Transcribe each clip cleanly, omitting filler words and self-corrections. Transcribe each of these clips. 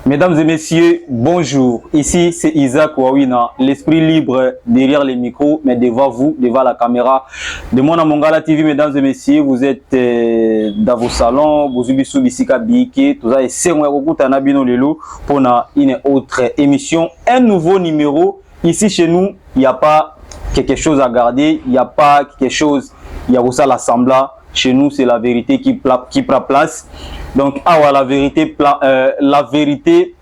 Mesdames et messieurs, bonjour. Ici, c'est Isaac Wawina, l'esprit libre derrière les micros, mais devant vous, devant la caméra de mon Mongala TV. Mesdames et messieurs, vous êtes dans vos salons, vous êtes bisika biki, tout ça, et c'est moi pour une autre émission, un nouveau numéro. Ici, chez nous, il n'y a pas quelque chose à garder, il n'y a pas quelque chose, il y a aussi l'assemblée. Chez nous, c'est la vérité qui prend place. Donc, la vérité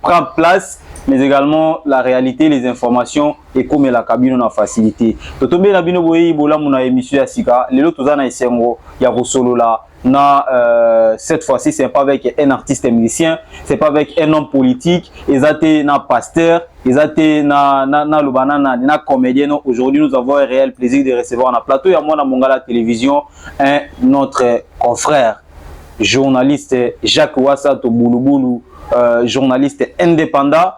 prend place, mais également la réalité, les informations et comme la cabine on a facilité. Totombe la bino boyi bola mona émission Asika. Les autres na isengo ya solo là. Cette fois-ci, c'est pas avec un artiste musicien, c'est pas avec un homme politique, ils étaient na pasteur, ils étaient na comédien. Aujourd'hui, nous avons un réel plaisir de recevoir un plateau. Il y a moi dans Mongala Télévision, notre confrère, journaliste Jacques Wassato Boulouboulou, journaliste indépendant.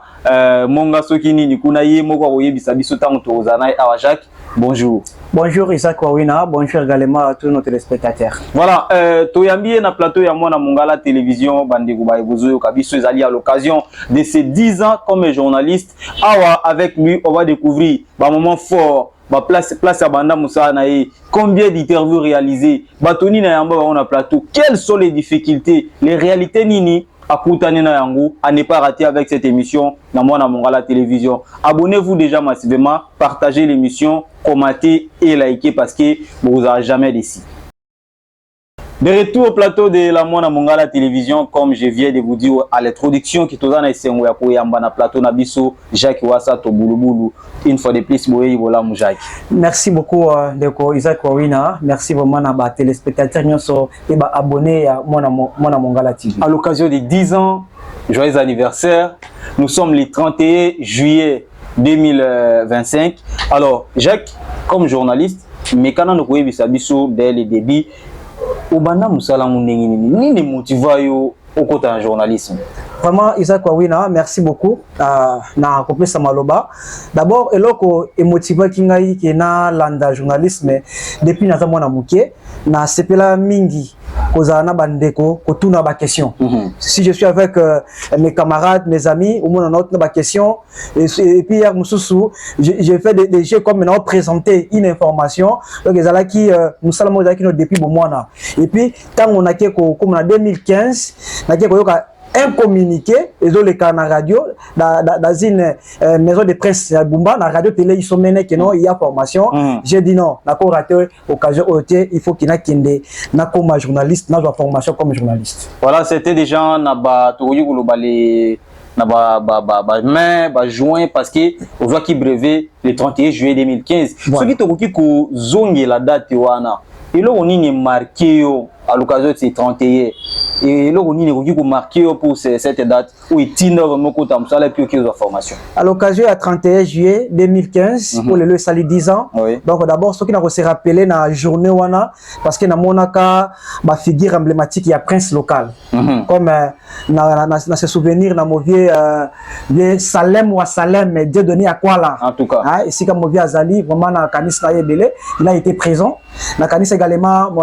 Monga Sokini Nikunaye Moko Oyebisa Bisotang Tozanaï Awa Jacques. Bonjour. Bonjour Isaac Wawina, bonjour également à tous nos téléspectateurs. Voilà, Toyambi na plateau ya mona Mongala Télévision, Bandego Baïbozo, Kabiso Ezali à l'occasion de ses 10 ans comme journaliste. Awa, avec lui, on va découvrir un moment fort. Place à Banda Moussa Nae, combien d'interviews réalisées, Batoni na Yamba on a plateau, quelles sont les difficultés, les réalités nini à ne pas rater avec cette émission dans Mongala Télévision. Abonnez-vous déjà massivement, partagez l'émission, commentez et likez parce que vous n'aurez jamais déçu. De retour au plateau de la Mongala Télévision, comme je viens de vous dire à l'introduction, qui est na plateau Nabiso, Jacques Wassato Boulouboulou. Une fois de plus, Jacques. Merci beaucoup, Isaac Wawina. Merci vraiment à nos téléspectateurs et abonnés à Mongala TV. À l'occasion des 10 ans, joyeux anniversaire. Nous sommes le 31 juillet 2025. Alors, Jacques, comme journaliste, mais quand nous avons dès le début, Obana Moussala ni ne motiva yo au côté du journalisme. Vraiment Isaac Wawina, merci beaucoup na kopesa maloba. D'abord eloko emotiva kingai ki na landa journalisme depuis na mwana muke na sepela mingi kozana bandeko kotuna ba question. Si je suis avec mes camarades, mes amis, au moins on a ba question et puis hier Moussou, j'ai fait des jeux comme maintenant présenter une information donc ezala ki Moussala moza ki no depuis bon mois et puis quand on a comme en 2015 na koyoka un communiqué, ils ont les cas na radio, dans une maison de presse à Bumba, na radio télé, ils sont menés que non, il y a formation. J'ai dit non, d'accord, raté occasion, il faut qu'il y ait kende, na comme journaliste, na la formation comme journaliste. Voilà, c'était déjà na ba toyo global na ba juin parce que on voit qu'il brevet le 31 juillet 2015. Ce qui te ko zonge la date wana. Et là on y est marqué à l'occasion de ces 31 et là on y est marqué pour cette date où il tient vraiment compte de ça et puis qu'il y a formation. À l'occasion à 31 juillet 2015 pour le sali 10 ans. Donc d'abord ce qui n'a se rappelé na journée wana parce que na monaka ba figure emblématique il y a prince local. Comme na se souvenir na mauvais Salem ou Salem Dieu donné à quoi là. En tout cas. Ici comme mauvais Azali vraiment na Kanis na Yebele, il a été présent. Na Kanis également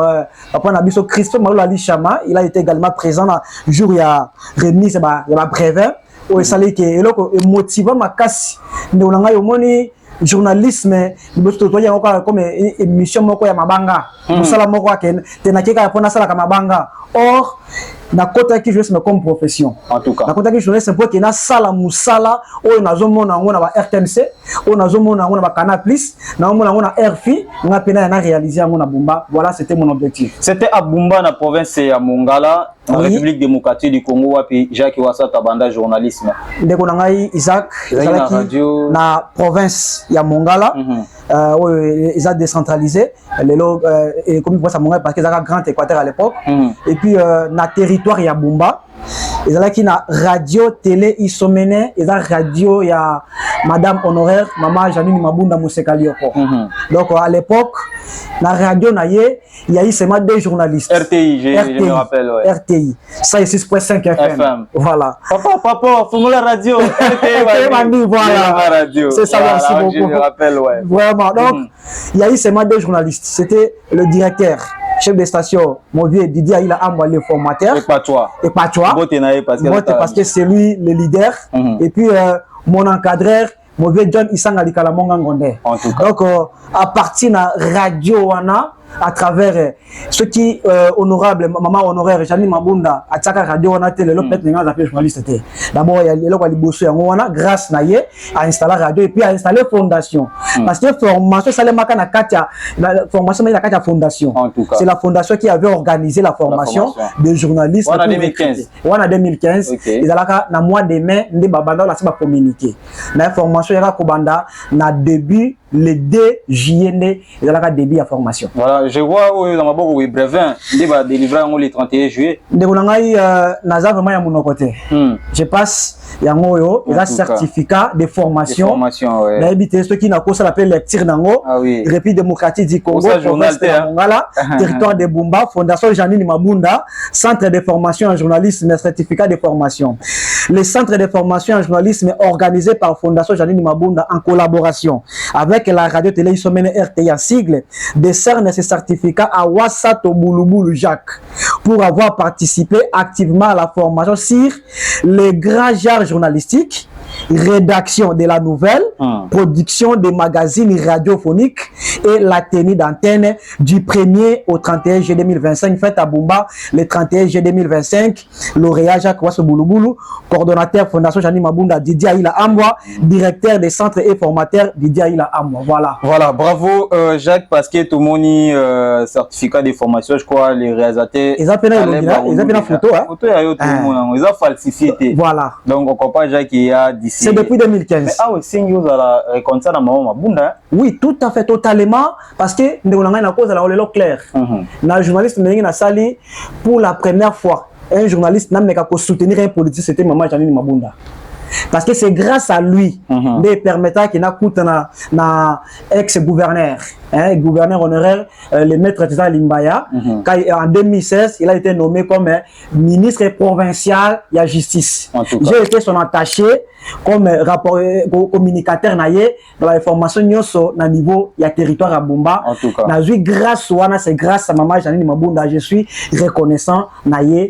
après na biso Christophe Maoula Chama, il a été également présent le jour où il y a remis ma brevet au salé qui est motivant ma casse de l'anga yomoni journalisme comme émission moko ya mabanga musala moko ken tenakeka pona sala ka mabanga or na kota ki journalisme comme profession en tout cas na kota ki journalisme pour que na sala musala o nazomona ngona ba RTNC o nazomona ngona ba Canal Plus na ngona ngona RFI nga pena na réaliser ngona Bumba. Voilà, c'était mon objectif. C'était à Bumba na province ya Mongala la République démocratique du Congo wapi Jacques Wassato banda journalisme ndeko na ngai Isaac na province ya Mongala ils ont décentralisé les comme ça Mongala parce qu'ils avaient un grand Équateur à l'époque et puis na territoire ya Bumba ils ont qui na radio télé Isomene ils ont radio ya madame honoraire maman Janine Mabunda Musekalioko. Donc à l'époque la radio naie il y a eu seulement deux journalistes. RTI, je me rappelle. Ouais. RTI, ça est 6.5 FM. Voilà. Papa, faut la radio. RTI, voilà. C'est ça, merci beaucoup. Je me rappelle, ouais. Vraiment. Donc, il y a eu seulement deux journalistes. C'était le directeur chef de station, mon vieux Didier Aïla Amwa, le formateur. Et pas toi. Et pas toi. Parce que c'est lui le leader. Et puis mon encadreur, mon vieux John Isanga Likala Mongangonde. Donc à partir de la radio wana, à travers ce qui honorable maman honoraire Janine Mabunda à Tsaka radio wana télé le peut-être nga appelé journaliste était d'abord il y a le quoi liboso yango wana grâce na ye à installer radio et puis à installer fondation parce que formation ça les maka na katia la formation mais la katia fondation c'est la fondation qui avait organisé la formation de journalistes en 2015 ils alaka na mois de mai ndi babanda la ba communiquer na formation ya kobanda na début le 2 juillet ils alaka début à formation. Voilà, je vois dans ma boîte où Brevin va délivrer le 31 juillet. De Golangai naza vraiment ya mon côté. Je passe yango yo il a certificat de formation. Na habité ce qui na ko ça l'appelle lecture nango. République démocratique du Congo, province de Mongala, territoire de Bumba, fondation Janine Mabunda, centre de formation en journalisme, certificat de formation. Le centre de formation en journalisme organisé par fondation Janine Mabunda en collaboration avec la radio télé Isomene RTI en sigle décerne ce certificat à Wassato Boulouboulou Jacques pour avoir participé activement à la formation sur les grands genres journalistiques, rédaction de la nouvelle, production des magazines radiophoniques et la tenue d'antenne du 1er au 31 juillet 2025 faite à Bumba le 31 juillet 2025. Lauréat Jacques Wasso Boulouboulou, coordonnateur Fondation Janine Mabunda Didier Aïla Amwa, directeur des centres et formateur Didier Aïla Amwa. Voilà, bravo Jacques parce que tout le monde certificat de formation, je crois les réalisateurs ils ont fait une photo ils ont falsifié. Voilà. Donc on comprend Jacques qui a d'ici. C'est depuis 2015. Mais ah oui, c'est vous à la ça na maman Mabunda. Oui, tout à fait totalement parce que nous avons une cause à la clair. La journaliste Mengi na sali pour la première fois un journaliste n'a même qu'à soutenir un politicien c'était maman Janine Mabunda. Parce que c'est grâce à lui de permettre qu'il n'a coûté na ex-gouverneur, gouverneur honoraire, le maître Tizan Limbaya. En 2016, il a été nommé comme ministre provincial de la justice. J'ai été son attaché comme communicateur dans la formation au niveau du territoire à Bumba. Grâce à c'est grâce à maman Janine Mabunda, je suis reconnaissant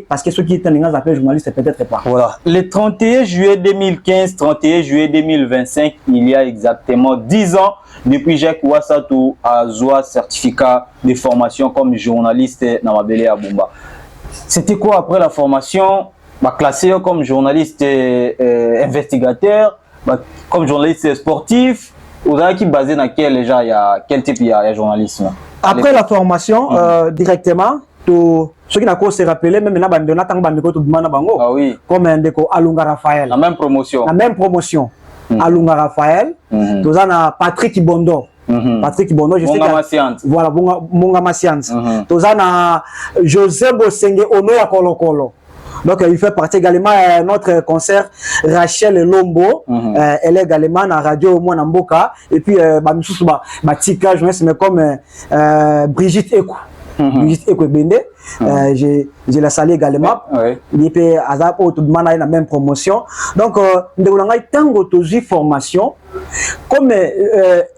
parce que ceux qui étaient les journalistes peut-être pas. Voilà. Le 31 juillet 2015, 31 juillet 2025, il y a exactement 10 ans depuis Jacques Wassato a Zoa certificat de formation comme journaliste dans Mabele à Bumba. C'était quoi après la formation? Classé comme journaliste investigateur, comme journaliste sportif, ou qui basé dans quel type de journalisme? Après la formation, directement, ceux qui n'ont se rappelé, même comme un déco Alunga Raphaël. La même promotion. Alunga Raphaël, nous avons Patrick Bondo. Patrick Bondo, je sais que voilà, Mongama Science. Nous avons José Bosenge Ono ya Kolo Kolo. Donc il fait partie également de notre concert Rachel Lombo. Elle est également à Radio Mwanamboka. Et puis Matika, je me comme Brigitte Ekou. Brigitte Ekou Bende. Je la salue également. Il peut avoir la même promotion. Donc nous avons tant de formation comme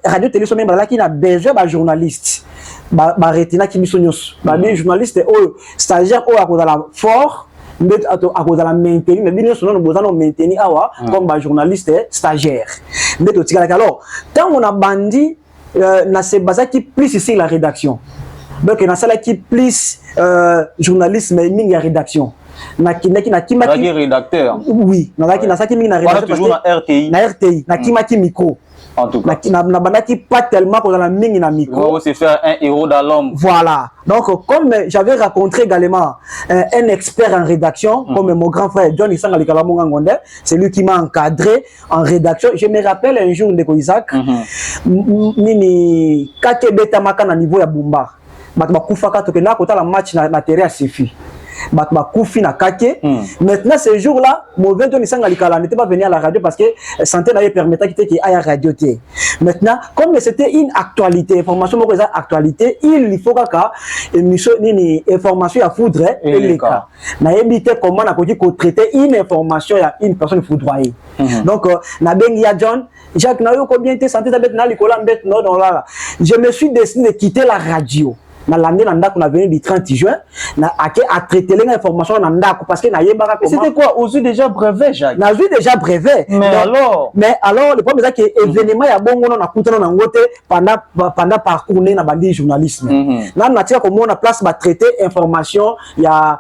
Radio Télé qui a besoin de journalistes. Retina qui sont journalistes stagiaires ou à la fort. À cause de la maintenir, mais bien sûr, nous allons maintenir comme journaliste stagiaire. Alors, tant on a bandit, na se basa qui plus ici la rédaction. Donc, na sala qui plus journalisme et la rédaction. Na rédacteur. Oui, na ça qui na rédaction. Toujours na RTI. Na RTI, na qui micro. En tout cas, pas tellement qu'on a la mine na micro. On va se faire un héros dans l'homme. Voilà. Donc, comme j'avais rencontré également un expert en rédaction, comme mon grand frère John Isanga Likala Mongangonde, c'est lui qui m'a encadré en rédaction. Je me rappelle un jour de Isaac, nini kake beta maka na niveau ya Bumba. Batba kufaka to kena kota la match na terrain Sefi. Batba kufi na kake. Maintenant ce jour-là, mon John Isanga Likala n'était pas venu à la radio parce que santé n'avait permettait qu'il aille à la radio. Maintenant, comme c'était une actualité, information actualité, il faut que émission ni information à foudre et les cas. Na éviter comment na ko traiter une information à une personne foudroyée. Donc na bengi ya John, Jacques na yo combien te santé d'abet na likola mbet no dans là. Je me suis décidé de quitter la radio. na landé na ndako na venu du 30 juin na a traité l'information na ndako parce que na yebaka comment. C'était quoi? Aux yeux déjà brevet, Jacques. Na vu déjà brevet. Mais alors le problème c'est que événement ya bongo na kutana na ngote pendant parcours na bandi journalisme. Na tika comme on a place ba traiter information ya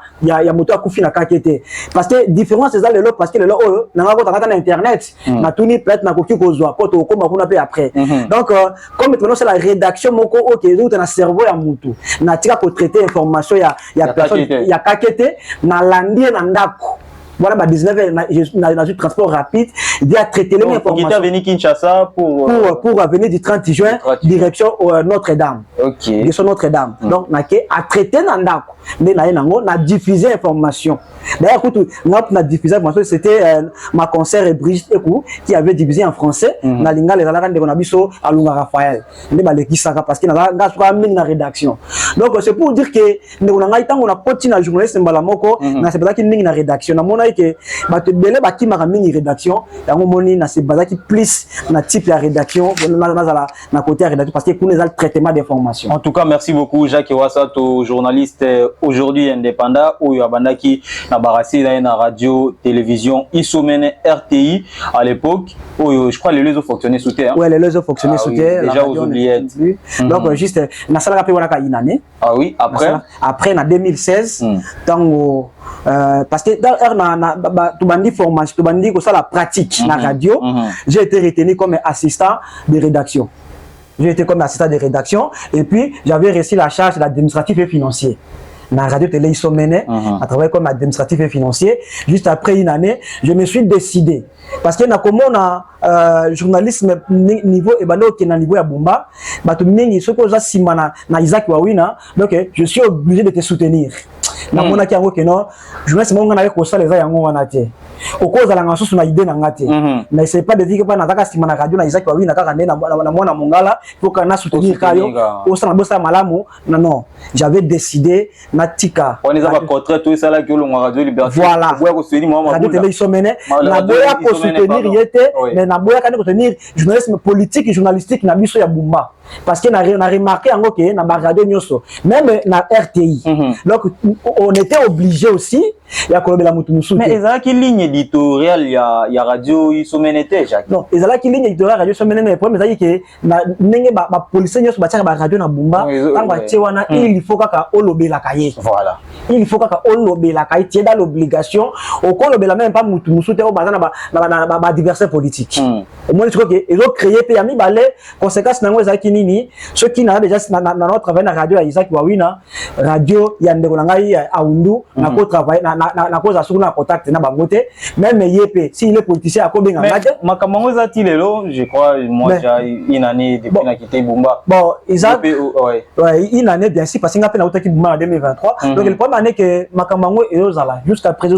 moto akufi na kakete parce que différence c'est ça le parce que le na ngako na internet na tuni peut-être na koki kozwa ko to koma kuna pe après. Donc comme maintenant c'est la rédaction moko OK tout na cerveau ya mutu na tika ko traiter information ya personne ya kakete na landi na ndako. Voilà, 19h, na transport rapide, il a traité les informations. Il est venu Kinshasa pour venir du 30 juin, direction Notre-Dame. Ok. Direction Notre-Dame. Donc, on a traité Nandako. Mais on a diffusé l'information. D'ailleurs, on a diffusé l'information, c'était ma concert et Brigitte Ekou qui avait diffusé en français. On a linga les alarans de Gonabiso à Lunga Raphaël. Parce qu'il y a une rédaction. Donc, c'est pour dire que on a continué à journaliste Mbalamoko, on a fait une rédaction. Que batebele baki makamini rédaction yango moni na se bazaki plus na type ya rédaction na côté rédaction parce que pour les traitement d'information. En tout cas, merci beaucoup Jacques Wasato, journaliste aujourd'hui indépendant ou yabandaki na barasi na radio télévision Isomene RTI à l'époque où je crois les réseaux fonctionnaient sous terre. Ouais, les réseaux fonctionnaient sous terre. Déjà aux oubliettes. Donc juste na sala pe wana une année. Ah oui, après en 2016 tango parce que dans tu bandi formation, tu bandi ça la pratique la radio, j'ai été retenu comme assistant de rédaction. J'ai été comme assistant de rédaction et puis j'avais reçu la charge d'administratif et financier. Dans la radio télé Isomene, à travailler comme administratif et financier. Juste après une année, je me suis décidé parce que na comment on journalisme niveau et bando qui na niveau ya Bumba, batu mingi ce que za simana na Isaac Wawina, donc je suis obligé de te soutenir. Na mona ki yango ke no journaliste monga na ko sala za yango wana te okoza la ngasusu na idée na ngate mais c'est pas de dire que pas nataka sima na radio na Isaac Wawi na kaka na mwana mongala pour kana soutenir kayo au sana bossa malamu non j'avais décidé na tika on les a pas contrat tout ça là que le radio liberté voilà boya ko soutenir moi radio télé Isomene na boya ko soutenir yete mais na boya kana ko soutenir journalisme politique et journalistique na biso ya Bumba parce que na remarqué yango ke na radio nyoso même na RTI donc on était obligé aussi ya kolobela mutu musuti mais ezala ki ligne éditoriale ya radio Isomene te Jacques non ezala ki ligne éditoriale radio Isomene mais problème ezali ke na ndenge ba police nyoso bataka ba radio na Bumba tanga tiewana il faut kaka olobela kaye voilà il faut kaka olobela kaye tie dans l'obligation au kolobela même pas mutu musuti o bazana ba adversaire politique au moins je crois que ils ont créé pe ya mibale conséquence nango ezali ki nini ceux qui na déjà na notre travail na radio ya Isaac Wawina radio ya ndeko ngai aundu na ko travailler na cause à na contact na bangote même yepé si il est politicien akobenga ngate makamango za tilelo je crois moi déjà une année depuis na quitté Bumba bon Isaac ouais une année bien sûr parce qu'il a fait na utaki Bumba en 2023 donc le problème année que makamango et ozala jusqu'à présent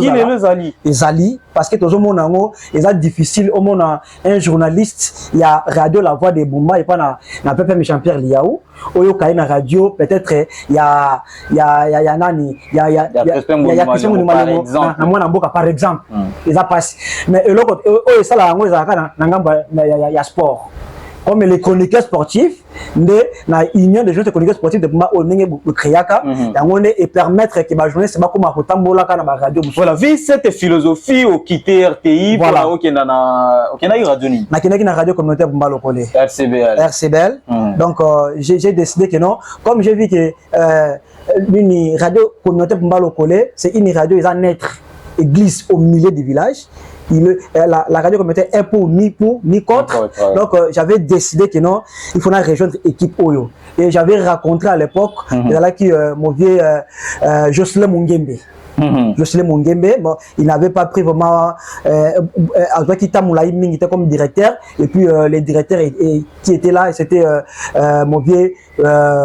ezali parce que toujours mon nango est difficile au monde un journaliste il y a radio La Voix de Bumba et pas na Pepe Jean-Pierre Liaou oyo kai na radio peut-être il y a nani il y a question de par exemple na mwana mboka par exemple ils a passé mais eloko oyo sala yango ezaka na ngamba ya sport comme les chroniqueurs sportifs na union des jeunes chroniqueurs sportifs de Bumba o ndenge créaka yango et permettre que ba journaliste ba koma kotambola kana ba radio voilà vu cette philosophie au quitter RTI voilà okenda na radio ni na radio communautaire Bumba Lokole RCBL donc j'ai décidé que non comme j'ai vu que une radio communautaire Bumba Lokole c'est une radio ils en être église au milieu du village la radio communautaire est pour ni contre donc j'avais décidé que non il faudrait rejoindre équipe Oyo et j'avais rencontré à l'époque mon vieux Jocelyn Mungembe Jocelyn Mungembe bon il n'avait pas pris vraiment comme directeur et puis les directeurs qui étaient là c'était mon vieux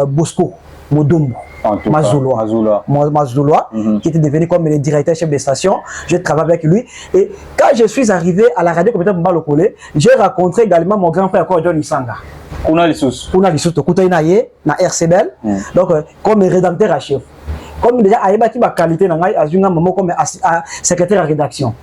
Bosco Modumbo Mazoulois qui était devenu comme le directeur chef de station. J'ai travaillé avec lui et quand je suis arrivé à la radio communautaire Bumba Lokole, j'ai rencontré également mon grand frère John Isanga. Kuna Lisusu na RCBL donc comme rédacteur à chef. Comme déjà Aïba qui ma qualité na ngai azunga maman comme secrétaire à rédaction.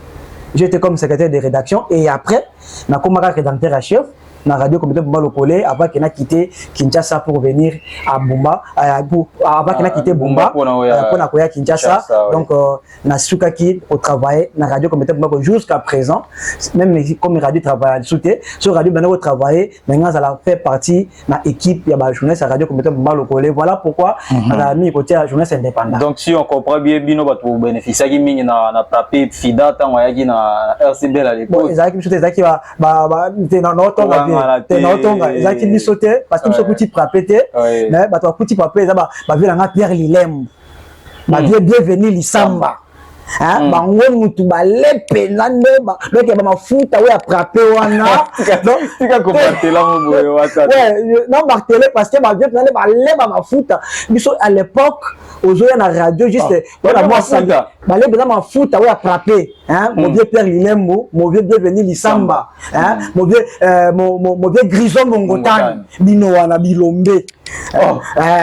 J'étais comme secrétaire de rédaction et après na comme rédacteur à chef na radio communautaire Bumba Lokole avant qu'il a quitté Kinshasa pour venir à Bumba avant qu'il a quitté Bumba pour na koya Kinshasa donc na sukaki au travail na radio communautaire Bumba jusqu'à présent même comme radio travaille soute sur radio bana au travail maintenant ça la fait partie na équipe ya ba journaliste à radio communautaire Bumba Lokole voilà pourquoi on a mis côté journaliste indépendant. Donc si on comprend bien bino ba to bénéficier qui mingi na papier FIDA tant wa yaki na RCBL à l'époque. Ezaki biso ezaki ba te na notonga bien te na notonga ezaki biso te parce que biso kuti prapete mais ba to kuti papier eza ba vela nga Pierre Lilem ba bienvenue Lisamba. Hein bango mutu balepe nande ba donc ba mafuta we attraper wana donc tika ko batela mo boyo wata ouais non marteler parce que ba vieux nande ba leba mafuta biso à l'époque ozoya na radio juste voilà moi ça ba leba mafuta we attraper hein mon vieux Pierre Lilembo mon vieux bienvenu Lisamba hein mon vieux Grison Mongotane bino wana bilombe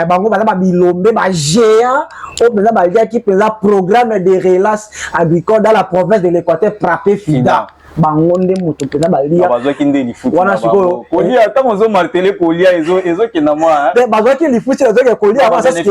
bango ba bilombe ba géant au président ba qui présente programme de relais agricole dans la province de l'Équateur frappé FIDA bangonde mutu pena balia bazwaki nde lifuti wana siko kolia kama zo marteler kolia ezo kina moi hein bazwaki lifuti ezo kolia parce que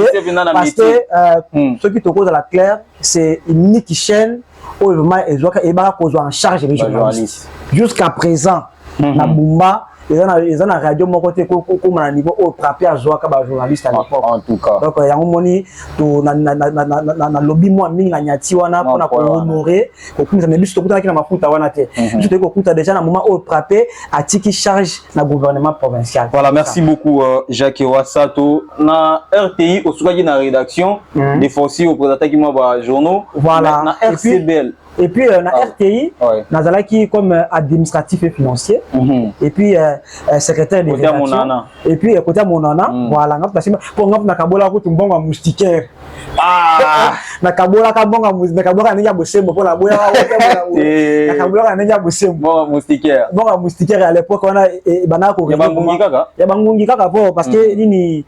ce qui te cause à la claire c'est une unique chaîne où vraiment ezoka eba kozwa en charge les journalistes jusqu'à présent na Bumba ils ont la radio mon côté comme à niveau au frappé à Zoaka ba journaliste à l'époque en tout cas donc yango moni to na lobby moi mingi na nyati wana pour na ko honorer ko kumza mais biso to kuta na mafuta wana te biso to ko kuta déjà na moment au frappé à tiki charge na gouvernement provincial. Voilà, merci beaucoup Jacques Wasato na RTI au soukaki na rédaction des forces au présentant qui moi ba journaux voilà na RCBL. Et puis, on a RTI, on a qui comme administratif et financier, et puis secrétaire de rédaction, et puis côté à mon nana, voilà, pour nous, on a kabola ko tumbonga moustiquaire. Na kabola ka bonga moustiquaire, na kabola nenya bosembo pour la boya na kabola nenya bosembo moustiquaire. Bonga moustiquaire à l'époque on a bana ko ya bangungi kaka po parce que nini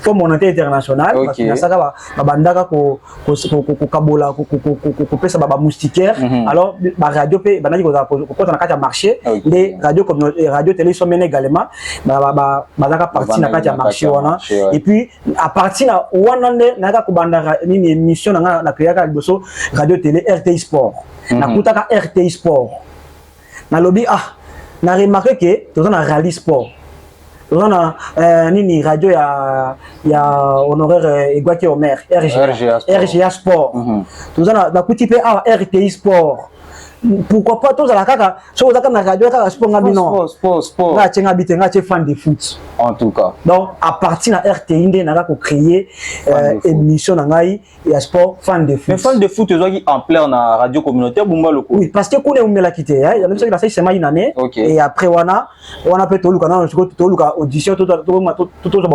faut monter international parce que ça va bandaka ko kabola ko pesa ba moustiquaire alors ba radio pe banaki ko na kati marché les radio comme radio télé sont mené également ba bazaka partie na kati marché wana et puis à partir na wana na ko bandaka ni émission na créaka liboso radio télé RTI Sport na kutaka RTI Sport na lobby na remarqué que tout na rallye sport on a nini radio ya honoraire Egwaki Omer RGA Sport tout ça na kuti pe RTI Sport pourquoi pas tous à la kaka so za na radio kaka sport ngabi non sport nga tsenga bité nga tse fan de foot en tout cas donc à partir na RTI ndé na ko créer émission na ngai ya sport fan de foot mais fan de foot zo qui en plein na radio communautaire Bumba Lokole oui parce que kule umela kité hein il y a même ça qui passé sema une année et après wana peut to luka na to luka audition tout ba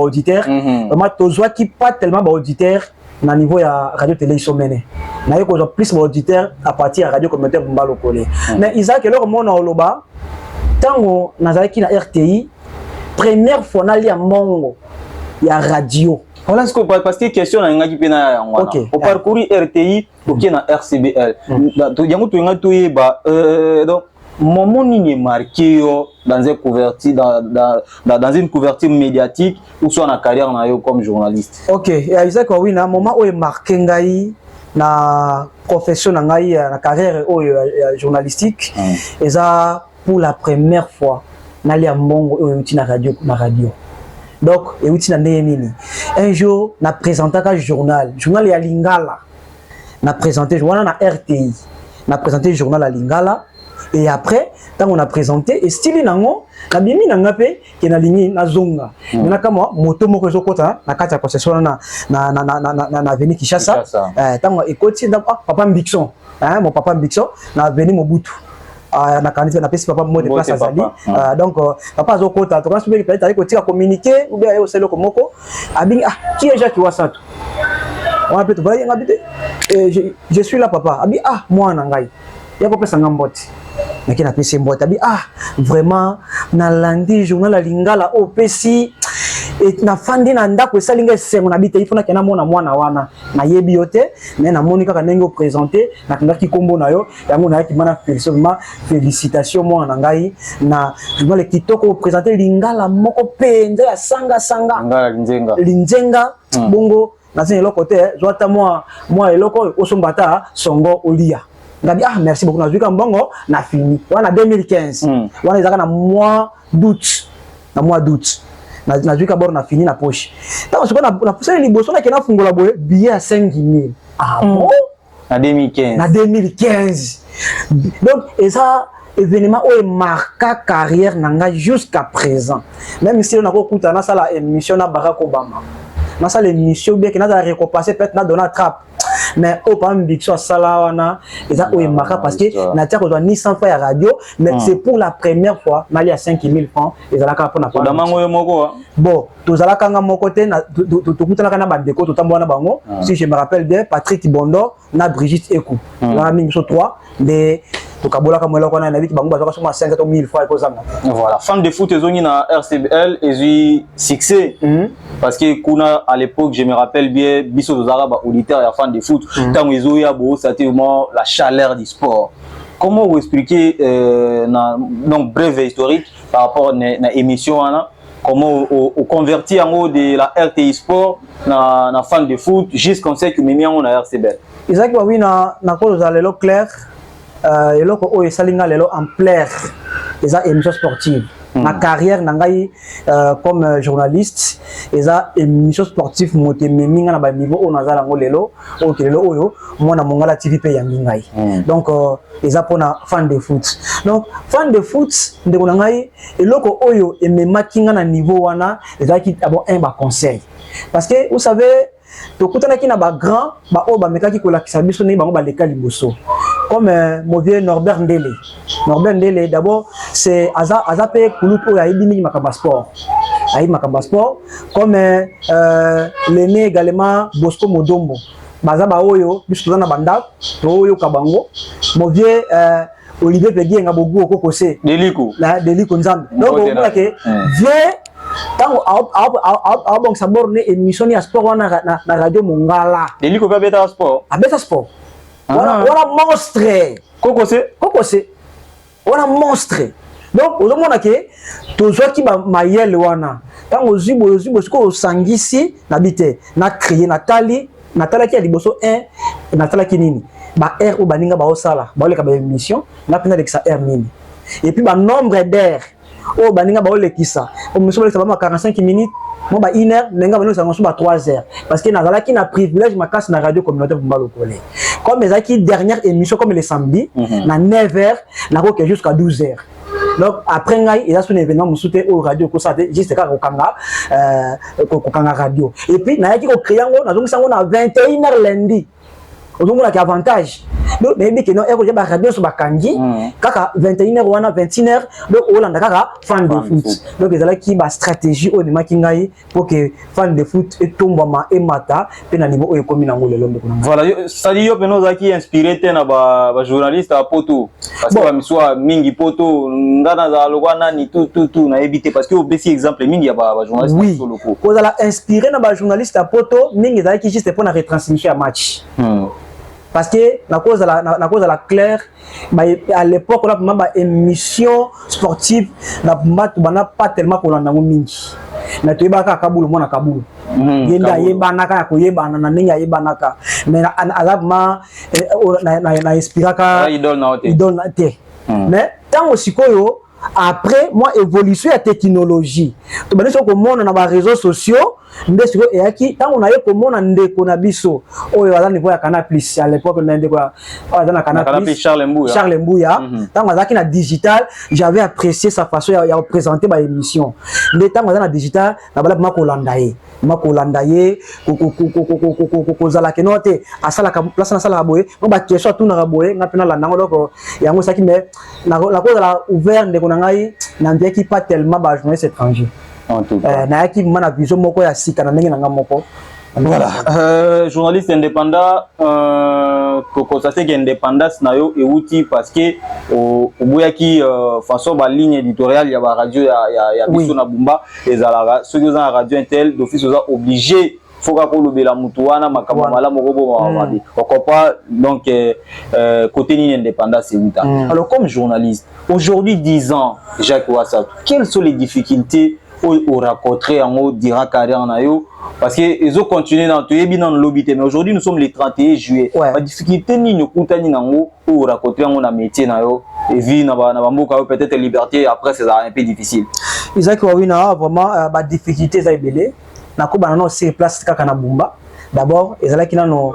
auditeur vraiment to zo qui pas tellement ba auditeur na niveau ya radio télé sommené na yeko zo plus auditeur à partir de radio communautaire Bumba Lokole mais Isaac leur mon oloba tango nazaki na RTI première fois na lia mongo ya radio voilà ce que parce que question na ngaki pena ngwana au parcourir RTI ou qui na RCBL to yango to ngatu yeba donc moment ni marqué dans une couverture dans une couverture médiatique ou soit na carrière na yo comme journaliste. OK, Isaac oui na moment où est marqué ngai na profession ngai na carrière journalistique et ça pour la première fois na lia mbongo na radio. Donc et outi na nini un jour na présenté un journal ya Lingala na présenté journal na RTI na présenté journal à Lingala. Et après, quand on a présenté, et style nango, la bimi nangape, qui na ligne na zonga. Na kama moto moko zokota na kati ya concession na avenue Kinshasa. Tant ekoti na papa Mbixon, hein, mon papa Mbixon na avenue Mobutu. Na kanisa na pesi papa mode place azali. Donc papa zokota, to kanso be peut-être ko tika communiquer ou bien au selo komoko. Abi qui est Jacques Wasato? On a peut-être voyer ngabite. Je suis là papa. Abi moi na ngai. Ya ko pesa ngamboti. Mais qui n'a pas essayé de vraiment na lundi journal à Lingala au PC et na fandi na ndako esalinga esengo na bite ifuna kena mona mwana wana na yebi yote mais na moni kaka ndenge présenter na tandaki kombo na yo yango na yaki mana félicitations moi na ngai na vraiment le kitoko présenter lingala moko penza ya sanga ngala linzenga bongo na zene lokote zwata moi eloko osombata songo olia ngabi merci beaucoup na zwika mbongo na fini wana 2015 wana ezaka na mois d'août na zwika bord na fini na poche tant ce qu'on a poussé liboso na kena fungola boye billet à 5000 bon na 2015 donc et ça événement où marqué carrière nanga jusqu'à présent même si on a écouté na sala émission na Barack Obama na sala émission bien que na récompenser peut-être na Donald Trump mais au pas une victoire sala wana et ça où marqué parce que na tia ko ni 100 fois à radio mais c'est pour la première fois mali à 5000 francs et ça la ka pona pour damango moko bon to zala kanga moko te na to kutana kana bandeko to tambo na bango si je me rappelle bien Patrick Bondo na Brigitte Ekou la mingi so 3 mais voilà, fan de foot ils ont na RCBL et eu succès parce que kuna à l'époque je me rappelle bien biso dos arabes auditeurs et fan de foot tant ils ont eu beau c'était vraiment la chaleur du sport. Comment vous expliquer donc brève historique par rapport à na émission comment on convertit en haut de la RTI Sport na fan de foot jusqu'on sait que même on a RCBL. Exactement oui na cause à l'élo clair eloko oyo esalinga lelo en plaire eza émission sportive ma carrière nangai comme journaliste eza émission sportive motememi nga na ba niveau on azala ngo lelo oyo mona mongala TV pe yangi ngai donc eza pona fan de foot donc fan de foot ndeko nangai eloko oyo ememaki nga na niveau wana eza ki d'abord un ba conseil parce que vous savez to kutana ki na ba grand ba o ba mekaki ko la kisabiso ni bango ba leka liboso comme mon vieux Norbert Ndele d'abord c'est Azape Kouloup ou Aïdimi Makamba Sport comme l'aîné également Bosco Modombo Bazaba Oyo Bisuzana Banda Oyo Kabango mon vieux Olivier Pegui Ngabogu Okokose Deliko Nzambe donc on voit que vieux tant bon ça borne émission ya sport na radio Mongala Deliko va beta sport voilà monstre Kokose voilà monstre donc au moment que toujours qui ba mayel wana tant ozibo ko sangisi na bite na crier Nathalie qui a liboso 1 Nathalie qui nini ba air ou baninga ba osala ba le ka ba émission na pena avec sa air mini et puis ba nombre d'air o baninga ba le kisa o monsieur le sabama 45 minutes moi ba 1 heure nenga ba no sango ba 3 heures parce que nazala qui na privilège ma casse na radio communautaire pour mbalo collé comme les qui dernière émission comme les samedi na 9 heures na ko jusqu'à 12 heures donc après ngai il a son événement musute au radio ko ça juste ka kokanga radio et puis na yaki ko créango na donc sango na 21 heures lundi ozomona ki avantage donc mais que non eko ba radio so bakangi kaka 21h wana 21h donc olanda kaka fan de foot donc ezala ki ba stratégie o nema ki ngai pour que fan de foot etombama et mata pe na niveau o ekomi na ngolo lombe kuna voilà ça dit yo peno za ki inspiré te na ba journaliste à poto parce que ba miswa mingi poto ngana za lokwana ni tout na éviter parce que au petit exemple mingi ya ba journaliste solo ko kozala inspiré na ba journaliste à poto mingi za ki juste pour na retransmission à match parce que la cause de la claire à l'époque on a pas émission sportive n'a pas tellement qu'on en a mingi na to yebaka kabulu mona kabulu yenda yebanaka ko yebana na ninga yebanaka mais azabma na inspiraka idole na te mais tant aussi koyo après moi évolution la technologie to bana soko mona na ba réseaux sociaux nde siko eyaki tant on a eu komona ndeko na biso oyo wala niveau ya Canal Plus à l'époque na ndeko wala na Canal Plus Charles Mbouya tant azaki na digital j'avais apprécié sa façon ya présenter ba émission nde tant na digital na bala makolandaye ko zala kenote asala ka place na sala boye on ba question tout na boye ngapena la nango donc yango saki mais la cause la ouvert ndeko na ngai na ndeki pas tellement ba journaliste étranger na yaki mana vision moko ya sika na ndenge na nga moko Voilà, journaliste indépendant, ça c'est qu'indépendance na yo outil parce que au bout qui façon ba ligne éditoriale il y a ba radio il y a biso na bumba et za ceux qui ont la radio intel d'office sont obligés faut qu'on le bela mutuana makamba mala mogobo mawabi pas donc côté ligne indépendance c'est 8 ans. Alors comme journaliste aujourd'hui 10 ans Jacques Ouassat, quelles sont les difficultés au rencontrer en haut dira carrière na yo parce que ils ont continué dans tout bien dans le lobby mais aujourd'hui nous sommes le 31 juillet la difficulté ni nous contani nango pour rencontrer on a métier na yo et vie na ba mboka peut-être liberté après c'est un peu difficile Isaac Wawina vraiment ba difficulté za ebele na ko bana no c'est place kaka na bumba d'abord ezala kina no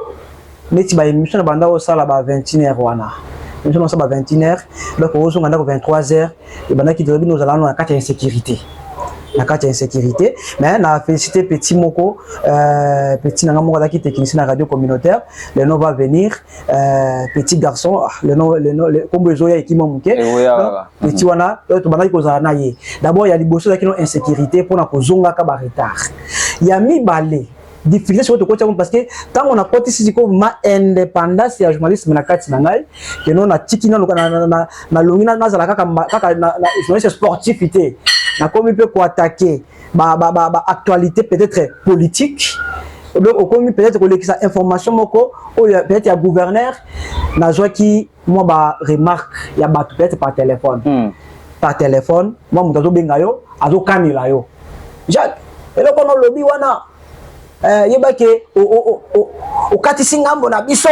neti ba émission na banda au sala ba 21h wana nous sommes à 21h donc on se rend à 23h et bana ki dobi nous allons à carte insécurité la carte insécurité mais na félicité petit moko petit nanga moko qui technicien na radio communautaire le nom va venir petit garçon le nom comme besoin équipe moké petit wana to bana ko za na ye d'abord il y a liboso qui non insécurité pour na ko zonga ka ba retard il y a mi balé difficulté sur côté parce que tant on a porté ici comme ma indépendance ya journalisme na kati na ngai que non na tiki na na longina na zala kaka na journaliste sportivité na comme il peut attaquer actualité peut-être politique donc comme peut-être que ça information moko ou peut-être il y a gouverneur na joie qui moi ba remarque il y a peut-être par téléphone moi mutazo bengayo azo kanila yo Jacques et là pendant lobby wana yebake o katisi ngambo na biso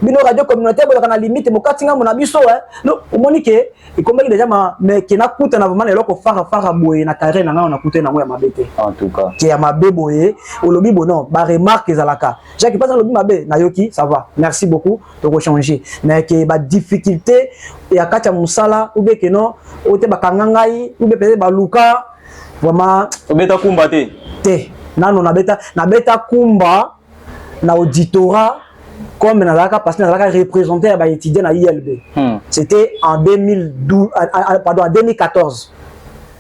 bino radio communautaire bola kana limite mo katisi ngambo na biso no omoni ke ikombaki déjà mais ke na kuta na vraiment eloko fara boye na carré na nga na kuta na ngo ya mabete en tout cas ke ya mabe boye o lobi bonon ba remarque ezalaka Jacques pas lobi mabe na yoki ça va merci beaucoup to ko changer mais ke ba difficulté ya kacha musala ou bien ke non o te ba kangangai ou bien peut-être ba luka vraiment obeta kumba te nano na beta kumba na auditorat comme nazalaka parce que nazalaka représenté ba étudiant na ILB. C'était en 2012 pardon en 2014.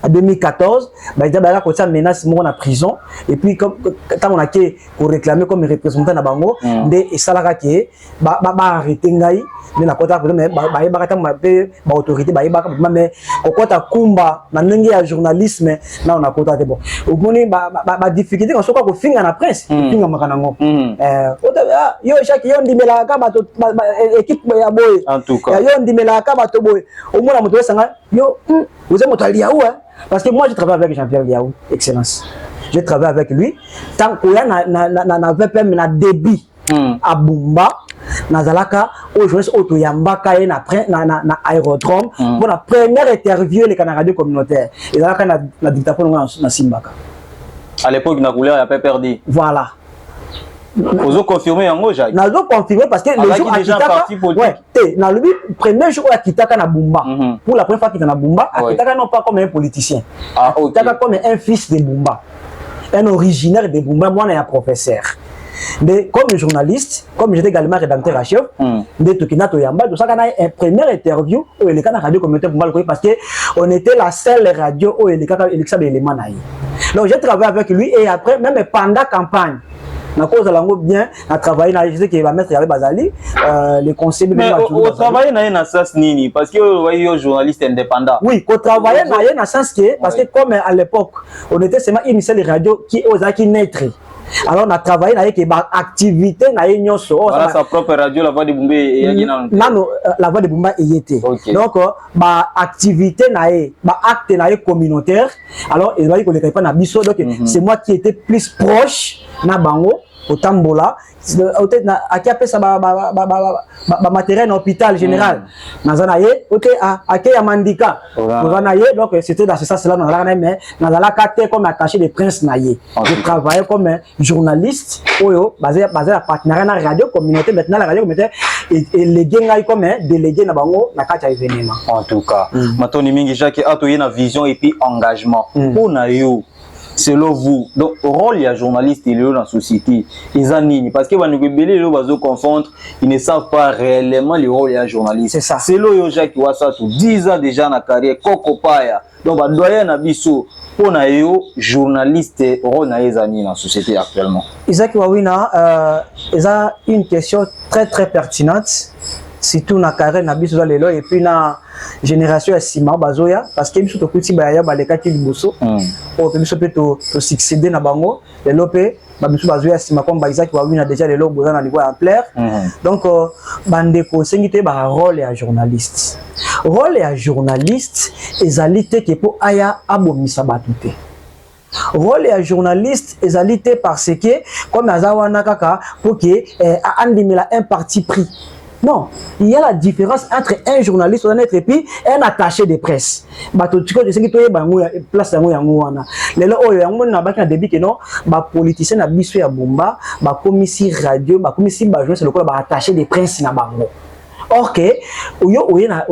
En 2014, bah déjà ko ça menace mon en prison et puis comme quand on a qui pour réclamer comme représentant na bango ndé et salaka qui ba arrêter ngai mais na kota mais ba kata ba autorité ba mais kokota kumba na ndenge ya journalisme na on a kota te bon omoni ba difficulté quand soko ko finga na presse finga makanango yo chaque yo ndimela ka ba équipe ya boy en tout cas yo ndimela ka ba to boy omona moto sanga yo vous êtes moto liaou parce que moi je travaille avec Jean-Pierre Liaou excellence je travaille avec lui tant qu'on na VPM na débit à Bumba nazalaka aujourd'hui auto yambaka na aérodrome pour la première interview les radio communautaire et là na dictaphone na Simbaka à l'époque na couleur il y a pas perdu voilà vous avez confirmé en Jacques nous avons confirmé parce que le jour à Kitaka na le premier jour à Kitaka na Bumba pour la première fois qu'il na Bumba à Kitaka non pas comme un politicien Kitaka comme un fils de Bumba un originaire de Bumba moi un professeur mais comme journaliste comme j'étais également rédacteur à chef de Tokina Toyamba tout ça kana une première interview au les kana radio communautaire Bumba parce que on était la seule radio où les kana éléments naï donc j'ai travaillé avec lui et après même pendant campagne na cause de langue bien à travailler na je sais qu'il va mettre avec Bazali les conseils mais au travailler na sens nini parce que vous journaliste indépendant oui au travailler na sens que parce que comme à l'époque on était seulement une seule radio qui osait qui naître alors on a travaillé avec des activités na nyonso voilà sa propre radio la voix de Bumba et nano la voix de Bumba était donc ba activité na ba acte na communautaire alors il va y connaître pas na biso donc c'est moi qui était plus proche na bango au Tambola peut-être na aki appelle ça ba matériel hôpital général nazana ye OK aki ya mandika nazana ye donc c'était dans ce sens là nazana mais nazala kate comme attaché de prince na ye je travaillais comme journaliste oyo basé à partenariat na radio communautaire maintenant la radio communautaire et les gengai comme délégué na bango na kati événement en tout cas matoni mingi Jacques atoye na vision et puis engagement pour na yo selon vous donc rôle ya journaliste il est dans la société ils en nini parce que va nous belé le bazo confondre ils ne savent pas réellement le rôle ya journaliste c'est ça selon yo Jacques Ouassat 10 ans déjà na carrière kokopaya donc ba doyen na biso pour nayo journaliste rôle na les amis dans la société actuellement. Isaac Wawina, ça une question très très pertinente. Surtout na carrière na biso lelo et puis na génération ya sima bazoya parce que biso to kuti ba ya baleka ki liboso o biso pe to succéder na bango lelo pe ba biso bazoya sima comme ba Isaac Wawina déjà lelo boza na niveau ampleur. Donc bande ko sengite ba rôle ya journaliste. Rôle ya journaliste ezalité ke po aya abomisa batute. Rôle ya journaliste ezalité parce que comme azawana kaka pour que andimela un parti pris. Non, il y a la différence entre un journaliste et puis un attaché de presse. Bato tiko de sengi toye bango ya place yango yango wana. Lelo oyo yango na baki na début que non, ba politicien na biso ya bomba, ba komisi radio, ba komisi ba journaliste lokola ba attaché de presse na bango. Or que oyo na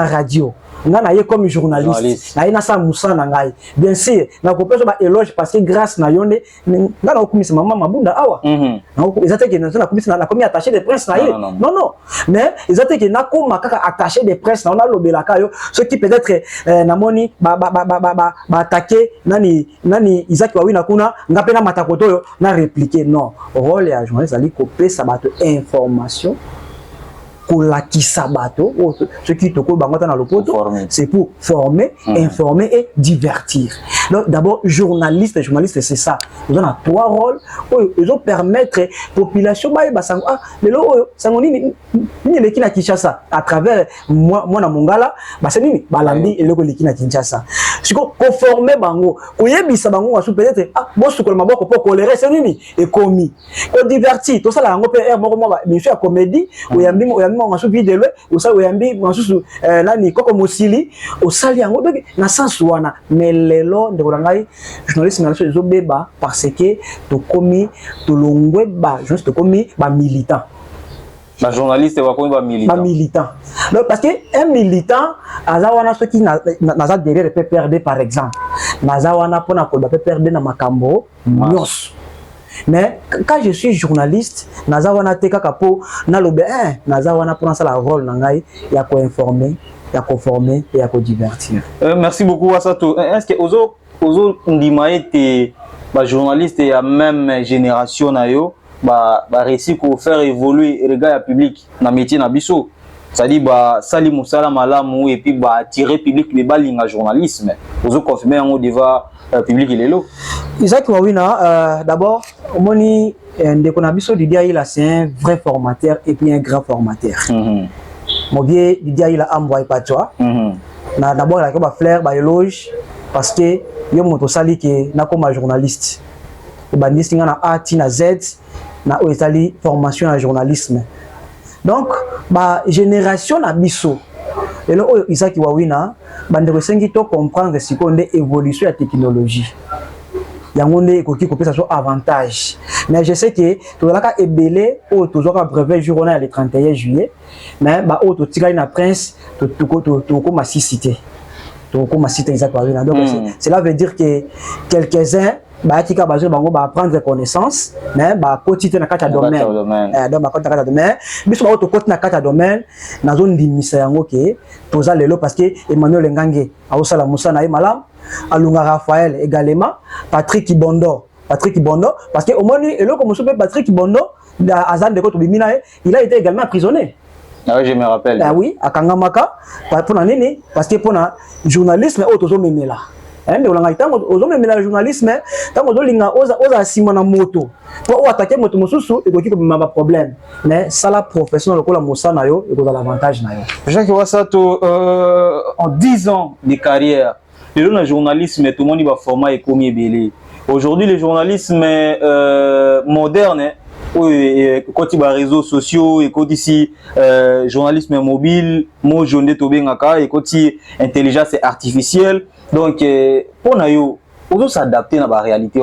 radio. Na ye comme journaliste na ina sa musa na ngai bien sûr na ko peso ba éloge parce que grâce na yonde na ko komisa mama mabunda awa na ko ezate ke na komisa na komi attaché de presse na ye non mais ezate ke na ko makaka attaché de presse na on a lobela kayo ce qui peut-être na moni ba attaquer nani Isaac Wawina kuna ngape na matakoto yo na répliquer non rôle ya journaliste ali ko pesa bato information la kisabato, ce qui te coule dans le poteau, c'est pour former, informer et divertir. Donc d'abord journaliste, c'est ça. Ils ont trois rôles. Ils ont permettre population mais là sangoni ni le kina Kinshasa à travers moi na Mongala, c'est nini balandi et le kina Kinshasa. Si ko former bango, oyebisa bango wasu peut-être bosu ko maboko pour colérer c'est nini et commis. Ko divertir, tout ça là ngo PR moko bien sûr comédie, oyambi ngasu vidéo osa oyambi ngasu nani koko mosili osali yango donc na sens wana mais lelo ndeko ngai journaliste na so beba parce que to komi to longwe ba juste to komi ba militant ba journaliste va komi ba militant donc parce que un militant azawana ceux qui naza derrière le PPRD par exemple nazawana pona ko ba PPRD na makambo nyos. Mais quand je suis journaliste, nazawana teka kapo na lobe nazawana pour ça la rôle nangai ya ko informer, ya ko former et ya ko divertir. Merci beaucoup Asato. Est-ce que ozo ndimaete ba journaliste ya même génération na yo ba réussi ko faire évoluer le gars public na métier na biso. C'est-à-dire ba sali musala malamu et puis ba attirer public les balinga journalisme. Ozo confirmer en devant public il est là. Isaac Wawina, d'abord, Omoni Ndekonabiso Didia il c'est un vrai formateur et puis un grand formateur. Mon vieux Didia il a envoyé pas toi. D'abord il a fleur, ba éloge parce que yo moto sali que na comme journaliste. Bandiste na A na Z na o sali formation en journalisme. Donc ba génération na biso. Et là Isaac Wawina bande sengi to comprendre ce qu'on est évolution la technologie. Yangonde ekoki ko pesa so avantage. Mais je sais que to la ka ebele o to zo ka brevet journal le 31 juillet, mais ba o to tika na prince to ko ma cité. To ko ma cité Isaac Wawina. Donc cela veut dire que quelques-uns ba tika ba zo bango ba prendre connaissance, mais ba quotité na kata domaine. Donc ba kata domaine, biso ba to côté na kata domaine na zone limisa yango ke to za lelo parce que Emmanuel Ngange a osala musa na malam Alunga Raphaël également, Patrick Kibondo, parce que au moins et là comme Patrick Kibondo, Azan de Kotobimina, il a été également emprisonné. Ah oui, je me rappelle. Ah oui, à Kangamaka, pour nani, parce que pour un journalisme auto memela. Mais on a été aux hommes la journalisme, tant aux linga oza simona moto. Pour attaquer moto mosusu et qui comme un problème. Mais ça la professionnel ko la mosa na yo et ko l'avantage na yo. Jacques Wasato en 10 ans de carrière, le journalisme tout le monde va former et comme belé. Aujourd'hui le journalisme moderne quand il y a réseaux sociaux et quand ici journalisme mobile, mo jonde to bengaka et quand il intelligence artificielle. Donc pour nous on doit s'adapter à la réalité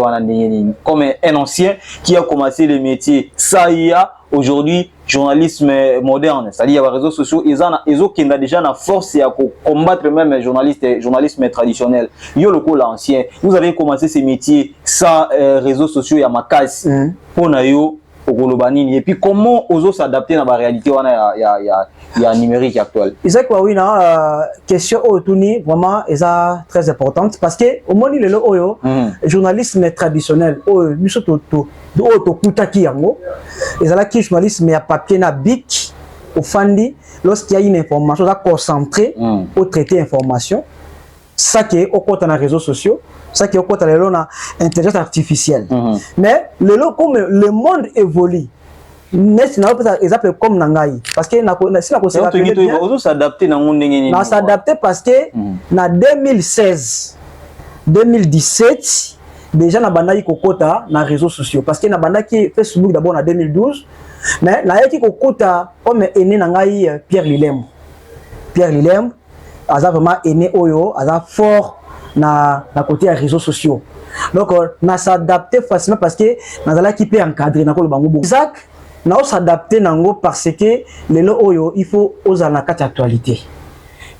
comme un ancien qui a commencé le métier ça y a aujourd'hui journalisme moderne, c'est-à-dire les réseaux sociaux ils ont déjà la force à combattre même journalisme traditionnel. Yo le coup l'ancien, vous avez commencé ces métiers sans réseaux sociaux, il y a ma casse pour nous au Kolobanini et puis comment oser s'adapter dans la réalité il y a numérique actuel. Isaac Wawina, question autour vraiment est très importante parce que au moins le oyo journalisme traditionnel au biso to kutaki yango ezala ki journalisme ya papier na bic au fandi lorsqu'il y a une information ça concentré au traiter information ça qui est au côté dans réseaux sociaux ça qui est au côté de l'intelligence artificielle mais comme le monde évolue mais na pas exemple comme nangai parce que si on s'adapter dans monde ngeni na s'adapter parce que na 2016 2017 déjà na bandaki kokota na réseaux sociaux parce que na bandaki Facebook d'abord en 2012 mais na yaki kokota comme ene nangai Pierre Lilem aza vraiment ene oyo aza fort na côté des réseaux sociaux donc na s'adapter facilement parce que na qui peut encadrer na ko bango Isaac na s'adapter nango parce que lelo oyo il faut oza na carte actualité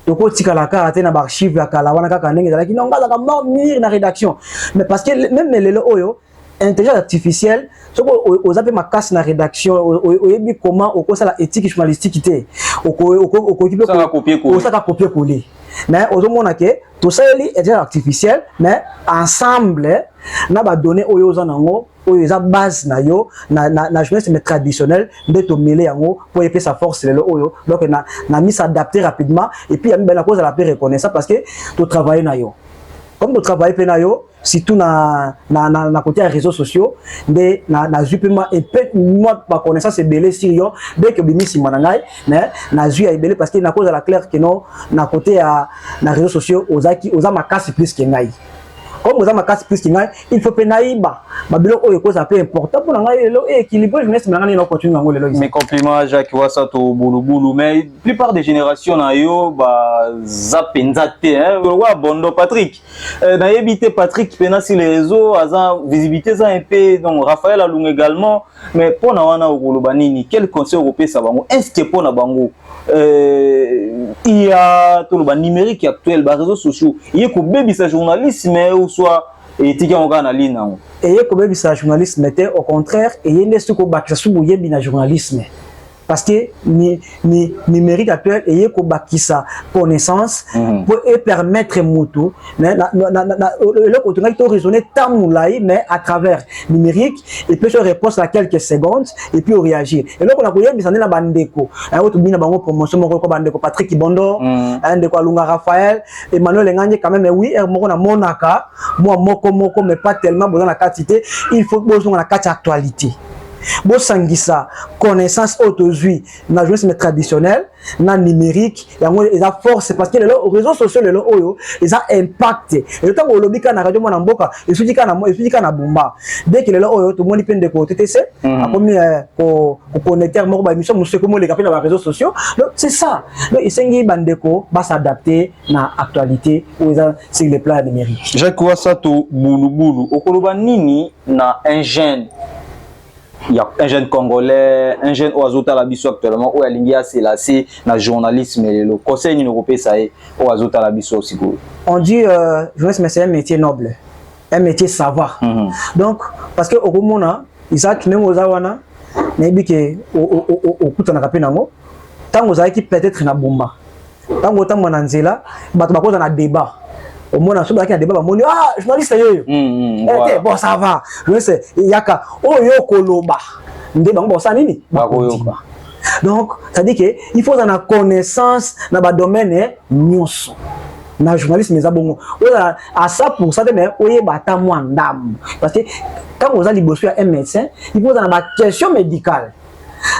donc tika la carte na archive ya kala wana kaka ndenge ezalaki non ngala ka mire na rédaction mais parce que même lelo oyo intelligence artificielle soko ozape makasi na rédaction oyebi comment okosala éthique journalistique te osaka copier coller mais ozomona ke tout ça est intelligence artificielle mais ensemble na ba données oyo zanango oyo eza base na yo na journalisme traditionnel de to mêler yango pour épée sa force lelo oyo donc na mis s'adapter rapidement et puis ya mi la cause à la paix reconnaissant parce que to travailler na yo comme tu travailles pe na yo surtout na côté des réseaux sociaux mais na justement et peut moi pas connaissance c'est belé sur yo dès que bimisi manangai mais na ju ya belé parce que na cause à la claire que non na côté na réseaux sociaux oza makasi plus que ngai comme oza makasi plus que ngai il faut penaïba babilo oyo cause peu important pour ngai lo équilibre jeunesse ngai na continuer ngo lelo mes compliments Jacques Wasato bulubulu mais plupart des générations na yo ba zapenzate hein wa bondo Patrick na yebité Patrick pena sur les réseaux aza visibilité za un peu donc Raphaël Alung également mais pour na wana au Kolobanini quel conseil européen ça bango est-ce que pour na bango il y a tout le numérique actuel les réseaux sociaux il y a que baby sa journalisme ou soit éthique en gana lina et il y a que baby sa journalisme mais au contraire et il y a ce que bakisa subuye bina journalisme parce que numérique actuel et il y a que bakisa connaissance pour permettre mutu le contenu qui raisonner tant moulai mais à travers numérique il peut se répondre à quelques secondes et puis réagir et là on a koyé bisane na bandeko et autre bina bango promotion moko ko bandeko Patrick Bondo ndeko Alunga Raphaël Emmanuel Nganye quand même oui moko na monaka moi moko mais pas tellement besoin la quantité il faut besoin la carte actualité bo sangisa connaissance autojui na journalisme traditionnel na numérique yango eza force parce que les réseaux sociaux les oyo eza impacté et tant que lobika na radio mona mboka esudika na bumba dès que les oyo tout monde pende ko TTC a commis ko connecter moko ba émission monsieur comme les capitaux na réseaux sociaux donc c'est ça donc isengi bandeko ba s'adapter na actualité ou eza sur le plan numérique Jacques Wasato bulubulu au Kolobanini na un jeune. Il y a un jeune congolais, un jeune Oazota Labiso actuellement, où il y a c'est le journalisme et le conseil européen, ça est Oazota Labiso aussi. On dit journalisme c'est un métier noble, un métier savoir. Donc, parce que au Romana, Isaac, même aux Awana, n'ayez que au coup de la capinamo, tant aux qui peut-être na bomba, tant autant mon anzela, bah tu vas causer un débat. Au moins, on a un débat, on dit ah, journaliste, bon, ça va. Je sais, il y a qu'à Oyo Koloba. Bon, ça nini. Donc, ça dit qu'il faut avoir connaissance dans le domaine news. Dans le journalisme, mais à ça pour ça, mais oye bata moins d'âme. Parce que quand vous avez un médecin, il faut avoir une question médicale.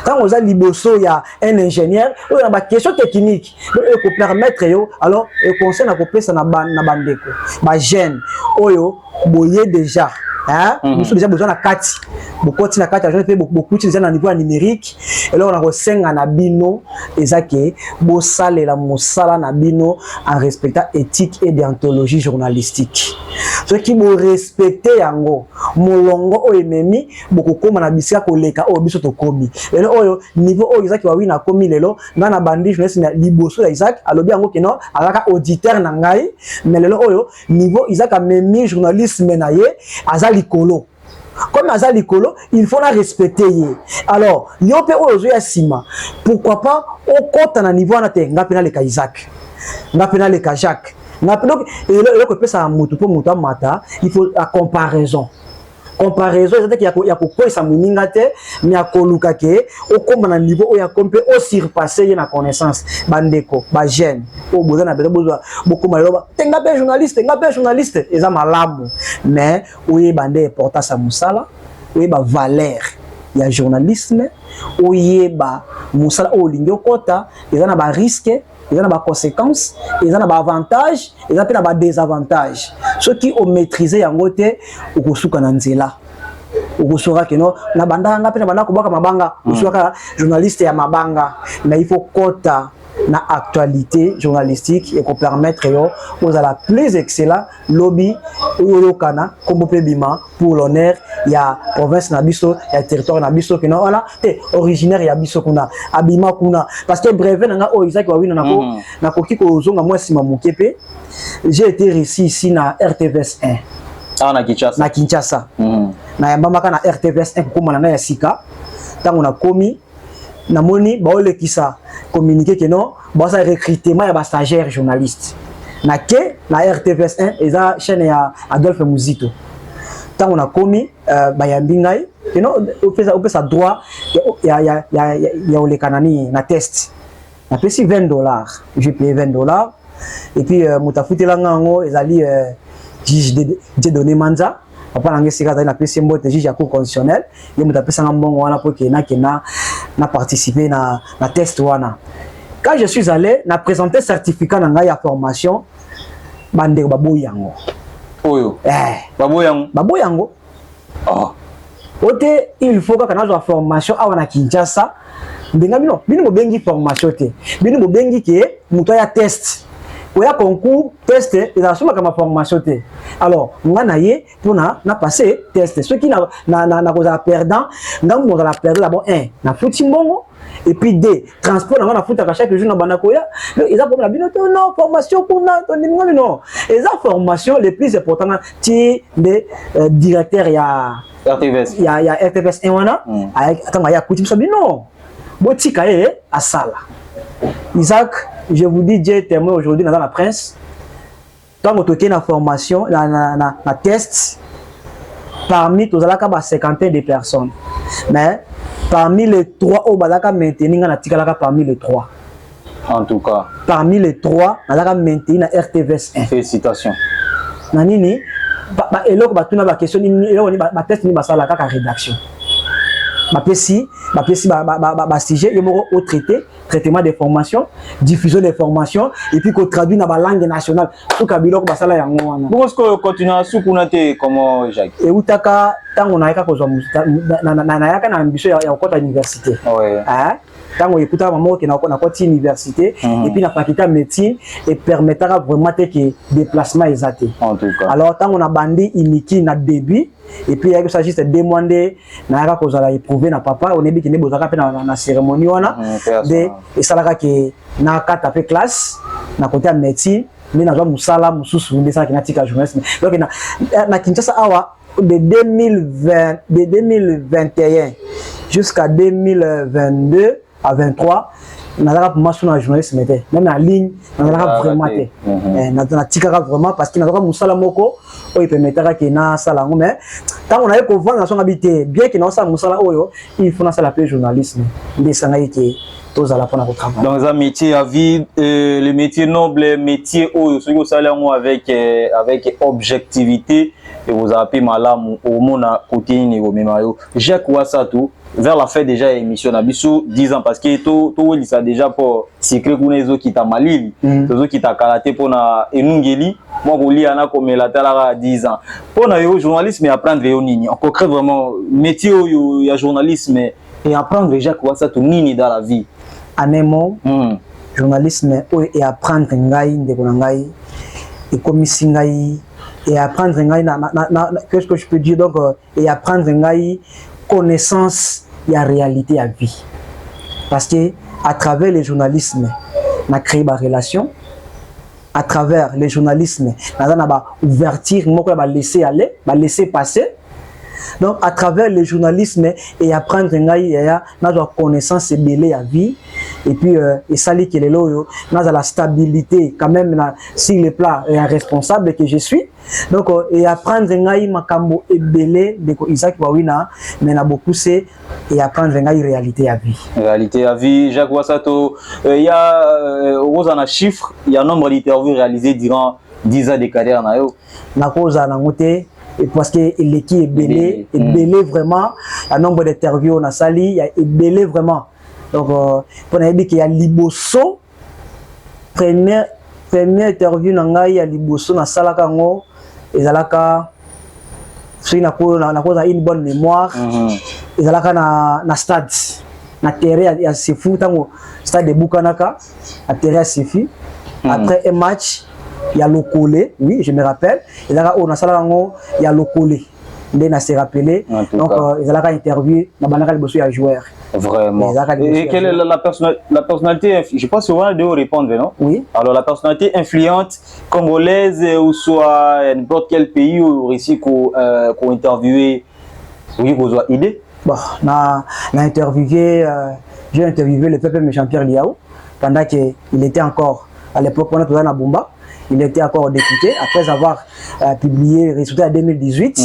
Quand vous avez il y a un ingénieur, il y a une question technique. Il faut permettre, alors, le conseil n'a pas pu ça na bandeko. Ma jeune, oyo, boye déjà. Nous avons déjà besoin de 4. Beaucoup de 4, je fais beaucoup de gens niveau numérique. Et là, on a reçu un abino, et ça qui est beau sale et la moussala nabino en respectant éthique et déontologie journalistique. Ceux qui me respectent, yango, molongo o ememi, beaucoup comme on a bisika koleka o biso to komi. Et là, niveau o Isaac wa wina komi lelo, na na bandi je laisse liboso ya Isaac, alobi yango kino, alaka auditeur na ngai, mais lelo oyo niveau Isaac a memi journalisme na ye, azali kolo. comme aza likolo il faut la respecter ye. Alors yo pe ozo ya sima pourquoi pas au kota na niveau na te ngapena le ka Isaac ngapena le ka Jacques ngapena et le que ça mutu pour mutu mata il faut la comparaison c'est-à-dire qu'il y a quoi ça moninga te mais à koluka ke au comme na niveau o ya compé au surpasser na connaissance bandeko ba jeune au besoin na besoin beaucoup maloba tenga be journaliste eza malamu mais oui bande important sa musala oui ba valeur ya journalisme oui ba musala o lingo kota eza na ba risque ils ont des conséquences, ils ont des avantages, ils ont des désavantages. Ceux qui ont maîtrisé en côté, ou sont kananzela. Ou sont que non, na banda nga pe na banda ko baka mabanga, ou sont journaliste ya mabanga, mais il faut quota na actualité journalistique et qu'on permettre yo aux à la plus excellent lobby ou kana comme bima pour l'honneur il y a province na biso il y a territoire na biso que non voilà originaire ya biso kuna abima kuna parce que bref nga o Isaac wa wina nako na koki ko zonga moi sima mokepe j'ai été reçu ici na RTVS 1 na Kinshasa na yambamaka na RTVS 1 kokoma na ya sika tango na komi na moni baole kisa communiquer que non ba ça recrutement ya ba stagiaire journaliste na ke na RTVS 1 eza chaîne ya Adolphe Muzito tant on a commis ba ya mbingai que non on peut ça droit ya ole kanani na test na pesi $20 j'ai payé $20 et puis mutafutela ngango ezali juge de donner mandat papa nanga sika na pesi mbote juge ya cour constitutionnelle ye mutapesa ngambongo wana pour que na participer na test wana. Quand je suis allé na présenter certificat na ya formation bande baboyango oyo baboyango ah ote il faut que na formation awa na Kinshasa ndenga bino mo bengi formation te bino mo bengi ke muto ya test oya concours test et la somme comme formation te alors nga na ye pour na passer test ceux qui na cause perdant ndango mo la perdre là bon na futi mbongo et puis des transports na futa ka chaque jour na banako ya ils ont la binoto non formation pour na non et la formation les plus important ti de directeur ya RTVS ya RTVS en wana attends ya kuti sabino botika ye asala Isaac, je vous dis Dieu témoin aujourd'hui dans la presse. Quand on toque la formation, la test, parmi tous les cinquantaine de personnes. Mais parmi les trois, on va maintenir parmi les trois. En tout cas. Parmi les trois, on va maintenir la RTVS 1. Félicitations. Nanini, et là, on va question, on test ni basala la rédaction. Ma sujet, il y a traité, traitement des formations, diffusion des formations, et puis qu'on traduit dans la langue nationale. Tout Kabilo, ça là, pourquoi est-ce qu'on continue à soutenir comment Jacques? Et où t'as qu'à, tant on a qu'à cause de ambition, il y a encore à l'université. Quand on écoute maman qui n'a pas université et puis la faculté de médecine et permettra vraiment que déplacement exact. En tout cas. Alors tant on a bandé iniki na début et puis il s'agit de demander na ka cause la éprouver na papa on est bien qui ne bozaka na cérémonie wana de et ça là que na ka taper classe na côté médecine mais na musala mususu de ça qui na tika journalisme donc na Kinshasa awa de 2021 jusqu'à 2022 à 23, on a pour moi sur la journalisme, même en ligne, on a vraiment vraiment parce qu'il n'a pas moussala moko, il peut mettre que na sala mais tant on a qu'on vend dans son habité, bien qu'il n'a pas moussala oyo, il faut na sala peu journalisme, des sangai qui tous à la fin de travail. Dans un métier à vie, le métier noble, métier oyo, ce que vous allez avec objectivité et vous appelez malam au monde à côté niveau mémayo. Jacques Wassatou vers la fin déjà émission Nabiso 10 ans parce que tout ça déjà pour secret qu'on les qui t'a malili les qui t'a karaté pour na enungeli moi on lit ana comme la tala 10 ans pour na journalisme et apprendre yo nini on concret vraiment métier il y a journalisme et apprendre déjà quoi ça tout nini dans la vie anemo journalisme et apprendre ngai ndeko ngai et comme singai et apprendre ngai qu'est-ce que je peux dire donc et apprendre ngai connaissance et la réalité à vie parce que à travers le journalisme on a créé des relations à travers le journalisme on a ouverture on a laisser aller laisser passer Donc à travers le journalisme et apprendre la connaissance et belé à vie et puis et ça li que les loyo la stabilité quand même sur le plan responsable que je suis. Donc et apprendre ngai makambo et belé de Isaac Wawina mais na beaucoup c'est et apprendre ngai réalité à vie. Réalité à vie, Jacques Wassato, il y a aux en chiffres, il y a un nombre d'interviews réalisées durant 10 ans de carrière na yo. Na cause na ngote parce que l'équipe est belé vraiment, un nombre d'interviews na sali, il est belé vraiment. Donc pour dire qu'il y a Liboso première interview na ngai ya Liboso na salaka ngo ezalaka si na cause une bonne mémoire ezalaka na stade na terrain ya Sefu tango stade de Bukanaka à terrain Sefu après un match il y a Lokole, oui, je me rappelle. Et là, on a il y a Lokole. On s'est rappelé. Donc, il y a interview, il y a joueur. Vraiment. Et quelle est la personnalité, je pense que vous allez répondre, non? Oui. Alors, la personnalité influente congolaise ou soit n'importe quel pays ou ici qu'on interviewé, oui, vous avez idée? Bon, j'ai interviewé le peuple Jean-Pierre Liao pendant qu'il était encore, à l'époque, on était à Bumba. Il était encore député après avoir publié les résultats en 2018,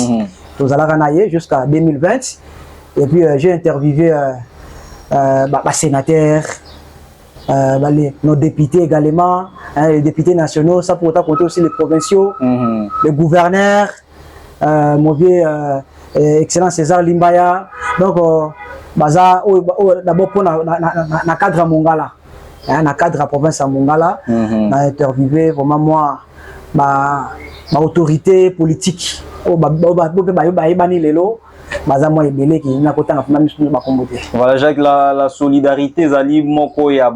jusqu'à 2020. Et puis j'ai interviewé les sénateurs, nos députés également, les députés nationaux, ça pour autant compter aussi les provinciaux, les gouverneurs, mon vieux excellent César Limbaya. Donc, d'abord pour la cadre à Mongala. Dans cadre de la province à Mongala, on a interviewé vraiment moi, autorité politique. Voilà, Jacques, la solidarité, il y a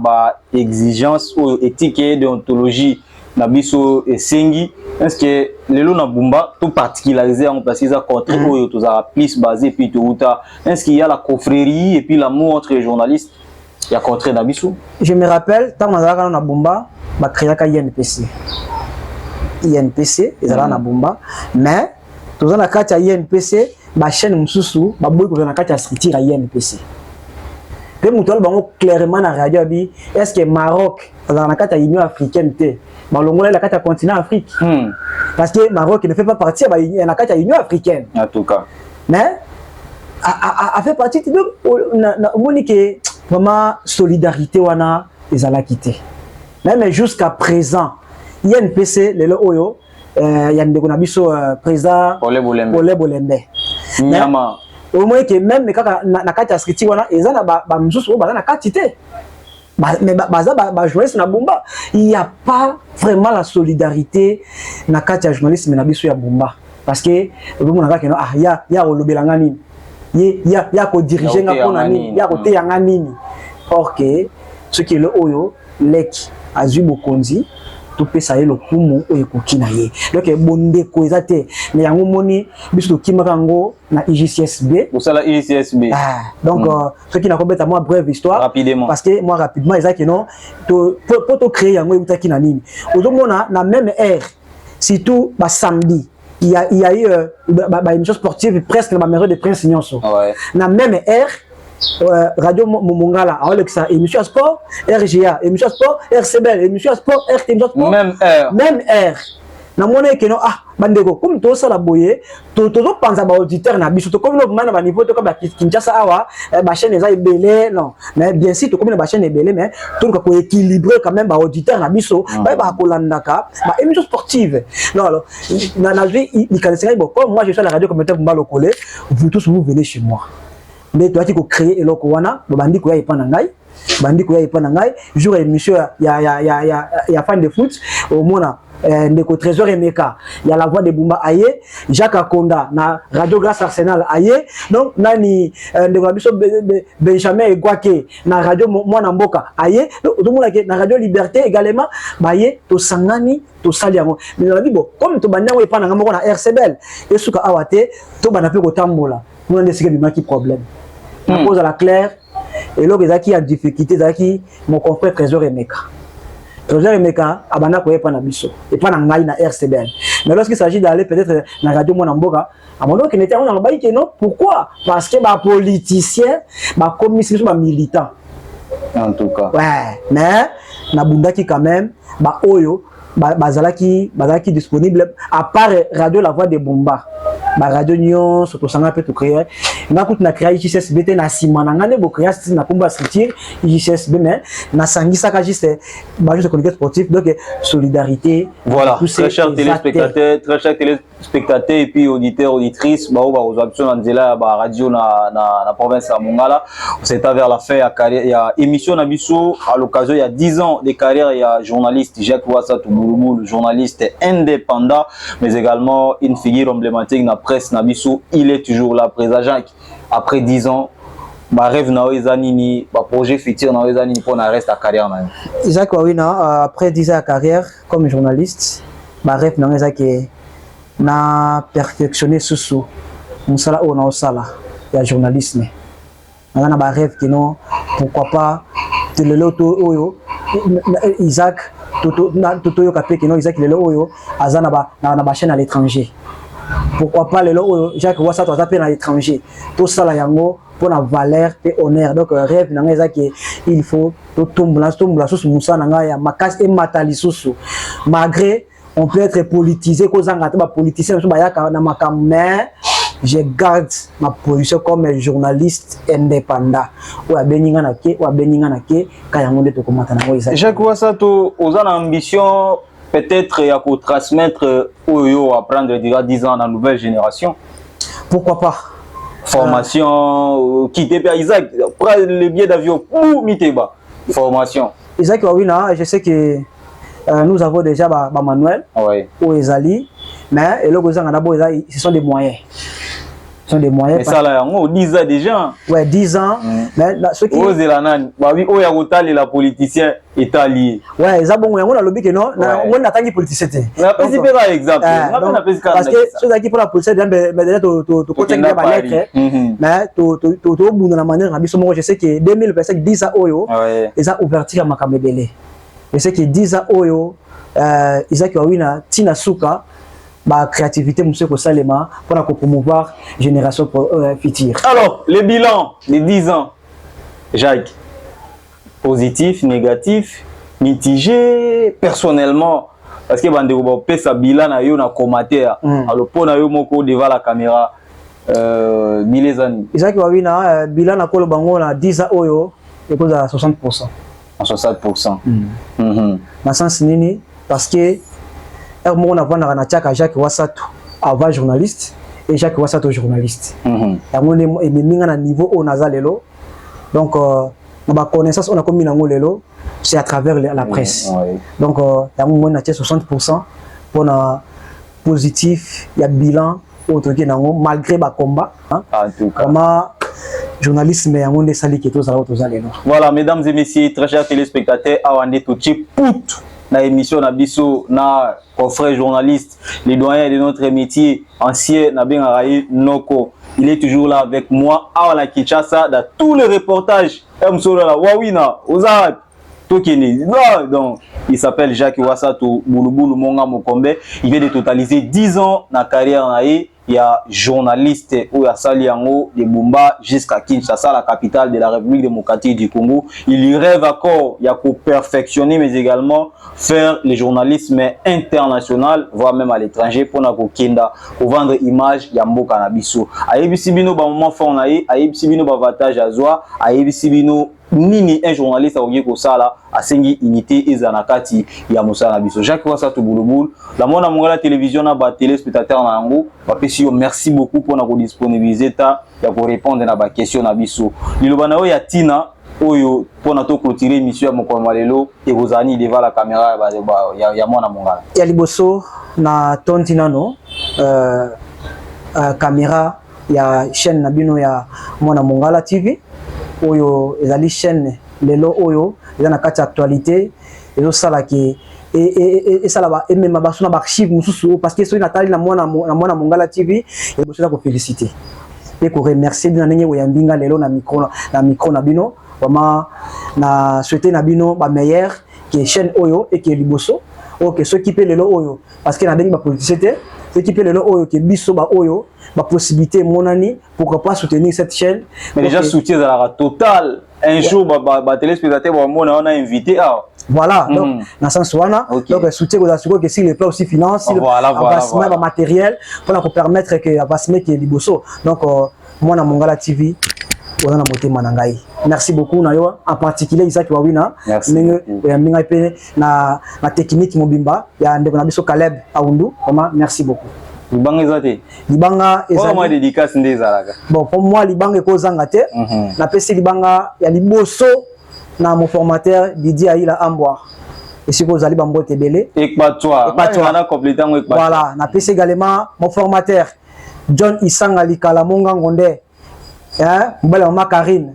des exigences éthiques et déontologie. Nabiso et Sengi, est-ce que les lots na Bumba tout particularisé en parce qu'ils ont contré ou tout ça plus basé puis tout ça. Est-ce qu'il y a la confrérie et puis l'amour entre les journalistes? Il y a contre Nabiso. Je me rappelle, quand on a na Bumba, on a créé INPC. INPC, ils ont na Bumba, mais tout ça na carte INPC, la chaîne Moussou, ma boy qu'on a carte structure INPC. Puis mutual bango clairement na radio bi, est-ce que Maroc, dans la carte Union africaine té, ba longola la carte continent Afrique. Parce que Maroc ne fait pas partie de la carte Union africaine. En tout cas. Mais a fait partie de Monique. Vraiment solidarité wana ezala quitté même jusqu'à présent il y a une PC le oyo il y a ndeko na biso président Ole Bolembe nyama au moins que même kaka na kati ya scripti wana ezala ba mzusu ba na kati te mais ba journaliste na Bumba il y a pas vraiment la solidarité na kati ya journaliste na biso ya Bumba parce que on a que ya olobelanga nini ya ko diriger nga pona nini ya ko te yanga nini or que ce qui est le oyo lek azu bokonzi to pesa ye lokumu oyo kokina ye donc bonde ko ezate mais yango moni biso kimaka ngo na IGCSB ou ça la IGCSB donc ce qui n'a pas moi brève histoire rapidement parce que moi rapidement ezaki non to créer yango utaki na nini ozomona na même ère surtout ba samedi il y a eu une chose sportive presque la meilleure de Prince Nyonso. Na même ère Radio Mongala, Alexa, émission sport, RGA, émission sport, RCBL, émission sport, RTM sport. Même ère. Na monnaie que non bandeko comme tout ça la boye to pensa ba auditeur na biso to comme no mana ba niveau to ka Kinshasa awa ba chaîne eza belé non mais bien sûr to comme ba chaîne belé mais tout ka ko équilibrer quand même ba auditeur na biso ba ko landaka ba émission sportive non alors na vie il connaissait bon comme moi je suis à la radio commentaire Bumba Lokole vous tous vous venez chez moi mais toi qui ko créer eloko wana bandi ko ya ipana ngai bandi ko ya ipana ngai jour émission ya fan de foot au mona ndeko Trésor Emeka il y a la voix de Bumba aye Jacques Akonda na Radio Grâce Arsenal aye donc nani ndeko biso Benjamin Egwake na Radio Mwana Mboka aye donc tout le monde na Radio Liberté également baye to sangani to sali yango mais on dit bon comme to banya we pana ngamo na RCBL et suka awate to bana pe ko tambola on a essayé de mettre problème à cause à la claire et là qui a difficulté zaki mon confrère Trésor Emeka Roger Meka abana ko yepa na biso et pas na ngai na RCBN. Mais lorsqu'il s'agit d'aller peut-être na radio Mwana Mboka, à mon qui n'était on en baï que non, pourquoi? Parce que ba politicien, ba commissaire, ba militant. En tout cas. Ouais, mais na bundaki quand même ba oyo bazalaki disponible à part radio La Voix des Bomba. Ba radio nyon surtout sanga peut tout créer. Na kuti na créer JCSB na simana ngane bo créer na kumba structure JCSB mais na sangisa ka juste ba juste communiqué sportif donc solidarité. Voilà, très chers téléspectateurs et puis auditeurs auditrices ba aux options en la radio na province à Mongala. C'est vers la fin il y a émission na biso à l'occasion il y a 10 ans de carrière il y a journaliste Jacques Wassatou Boulouboulou, journaliste indépendant mais également une figure emblématique na presse na biso, il est toujours là présent Jacques. Après 10 ans, ma rêve na ezanini, ma projet futur na ezanini pour na reste à carrière na. Isaac Wawina après 10 ans à carrière comme journaliste, ma rêve na ezaki na perfectionner sous musala o na osala ya journalisme. Na ba rêve que non pourquoi pas te le loto oyo Isaac toto yo kapé que non Isaac le oyo azana ba chaîne à l'étranger. Pourquoi pas les lots Jacques Wassatou a tapé à l'étranger tout ça là yango pour la valeur et honneur donc rêve nanga que il faut tout tomber sous musa nanga ya makas et matali sous malgré on peut être politisé cause en ba politicien so ba ya na makam mais je garde ma position comme journaliste indépendant ou abeninga na ke ka yango nde to komata na Isaac. Jacques Wassatou aux ambition peut-être il y a qu'au transmettre Oyo apprendre déjà 10 ans dans la nouvelle génération. Pourquoi pas? Formation, quitter Père Isaac, prendre le billet d'avion pour Miteba. Formation. Isaac Wawina, je sais que nous avons déjà Manuel ou Ezali, mais et là, ce sont des moyens. Ce sont des moyens. Mais ça là, on 10 ans déjà. Ouais, 10 ans. Mais ceux qui. La politicien est allié. Ouais, ça bon, on a lobby que non, on a tangi politicien. Par exemple. Parce que ceux qui pour la police, mais déjà tu côté de la lettre, mais tu bout de la manière, je sais que 2000 personnes 10 ans oyo, ils ont ouverture à Makamebele. Je sais que 10 ans oyo, Isaac Wawina, Tina Souka. Ma créativité, monsieur Kosalema, pour promouvoir génération future. Alors, le bilan des 10 ans, Jacques, positif, négatif, mitigé, personnellement, parce que Bandego peut sa bilan na yo na commentaire, alors pour na yo moko devant la caméra, Milezani. Isaac Wawina, bilan na kolo bango na 10 ans oyo, et cause à 60%. À 60%. Na sens nini, parce que on a vu Jacques Wassatou avant journaliste et Jacques Wassatou journaliste. On est à niveau au Nazalelo. Donc, ma connaissance, on a commis dans c'est à travers la presse. Donc, on a 60% pour un positif, il y a bilan malgré le combat. Comment journalisme mais on est sali qui tous Voilà, mesdames et messieurs, très chers téléspectateurs, Awande Touchi Pout. Na émission na biso na confrère journaliste les doyens de notre métier ancien na Bengaï Noko il est toujours là avec moi à la Kinshasa dans tous les reportages la Wawina Ozat Tokeni donc il s'appelle Jacques Wassatou Boulouboulou Monga Mokombe il vient de totaliser 10 ans na carrière naïe. Il y a journaliste ou à Saliango de Bumba jusqu'à Kinshasa, la capitale de la République démocratique du Congo. Il y rêve encore, il y a qu'au perfectionner, mais également faire le journalisme international, voire même à l'étranger, pour vendre image Yambo Kanabiso. Aïbisibino, moment fort, Aïbisibino, Bavatage Azwa, Aïbisibino, nini un journaliste a ko sala a sengi unité ezanakati ya musala biso Jacques Wassatou Boulouboulou la mona mongala télévision na ba téléspectateur na yango ba pesi merci beaucoup pour na ko disponibiliser ta ya ko répondre na ba question na biso liloba na ya Tina oyo pour na to clôturer émission ya mokoma lelo et bozani devant la caméra ya mona mongala ya liboso na tontinano caméra ya chaîne na bino ya mona mongala TV oyo ezali chaîne lelo oyo ezana kati actualité ezo sala ki et ça là et même ba sona ba archive mususu parce que so natali na mwana mongala TV et bosola ko féliciter et ko remercier bino ndenge oyambinga lelo na micro na bino vraiment na souhaiter na bino ba meilleur qui est chaîne Oyo et qui est Liboso. Ok, ceux qui paient le lot Oyo, parce qu'il y a des publicité, ceux qui paient le lot Oyo, qui est Bisso ba Oyo, ma possibilité, mon ami, pourquoi pas soutenir cette chaîne. Mais déjà, soutien à la totale. Un jour, téléspectateur, on a invité. Voilà, donc, dans ce sens, donc, soutien aux assureurs que si les plans aussi financent, le matériel, pour permettre que Abassime qui est Liboso. Donc, moi, dans Mongala TV, on a monté Manangaï. Merci beaucoup, en particulier Isaac Wawina. Merci. Na technique Mobimba, il y a un développement Caleb Aoundou. Merci beaucoup. Libanga ezate. Libanga ezate. Comment dédicace ndezalaka? Bon, pour moi, Libanga ekozanga te. Na pesi Libanga ya Liboso na mon formateur Didier Aïla Amboa. Et si vous allez bambo tebele. Ekpatoire. Voilà, na pesi également mon formateur John Isanga Likala Monga Ngonde. Hein, mbala mama Karine.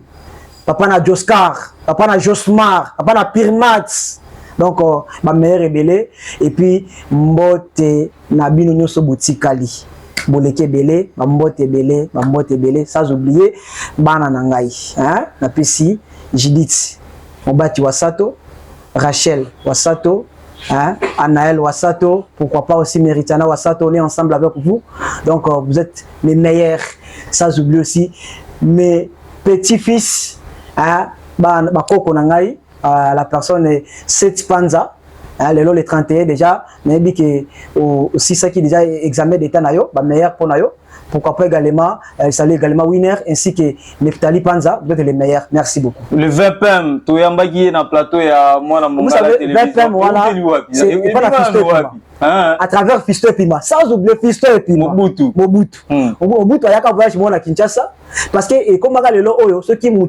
Papa na Joscar, papa na Josmar, papa na Pirmats. Donc, ma mère est belé. Et puis, mbote nabino nyoso boutikali. Boleke belé, mbote belé, sans oublier, bana nangai. Hein? Napesi, Judith, Mobati Wasato, Rachel Wasato, hein? Anaël Wasato, pourquoi pas aussi Méritana Wasato, on est ensemble avec vous. Donc, vous êtes les meilleurs. Sans oublier aussi mes petits-fils, hein? Bakoko nangai. La personne est 7 Panza, le 31 déjà, mais dit que aussi ça qui déjà examen d'état nayo, meilleur pour nayo. Pourquoi pas également, salut également Winner ainsi que Neftali Panza, vous êtes les meilleurs. Merci beaucoup. Le 20 PM, tu es en bagui dans le plateau et à moi dans mon gars. Vous savez, 20 PM, voilà. C'est pas la Fisto Pima. À travers Fisto Pima. Sans oublier Fisto Pima. Mobutu. Mobutu, il y a qu'un voyage à Kinshasa. Parce que, comme le Oyo, ceux qui m'ont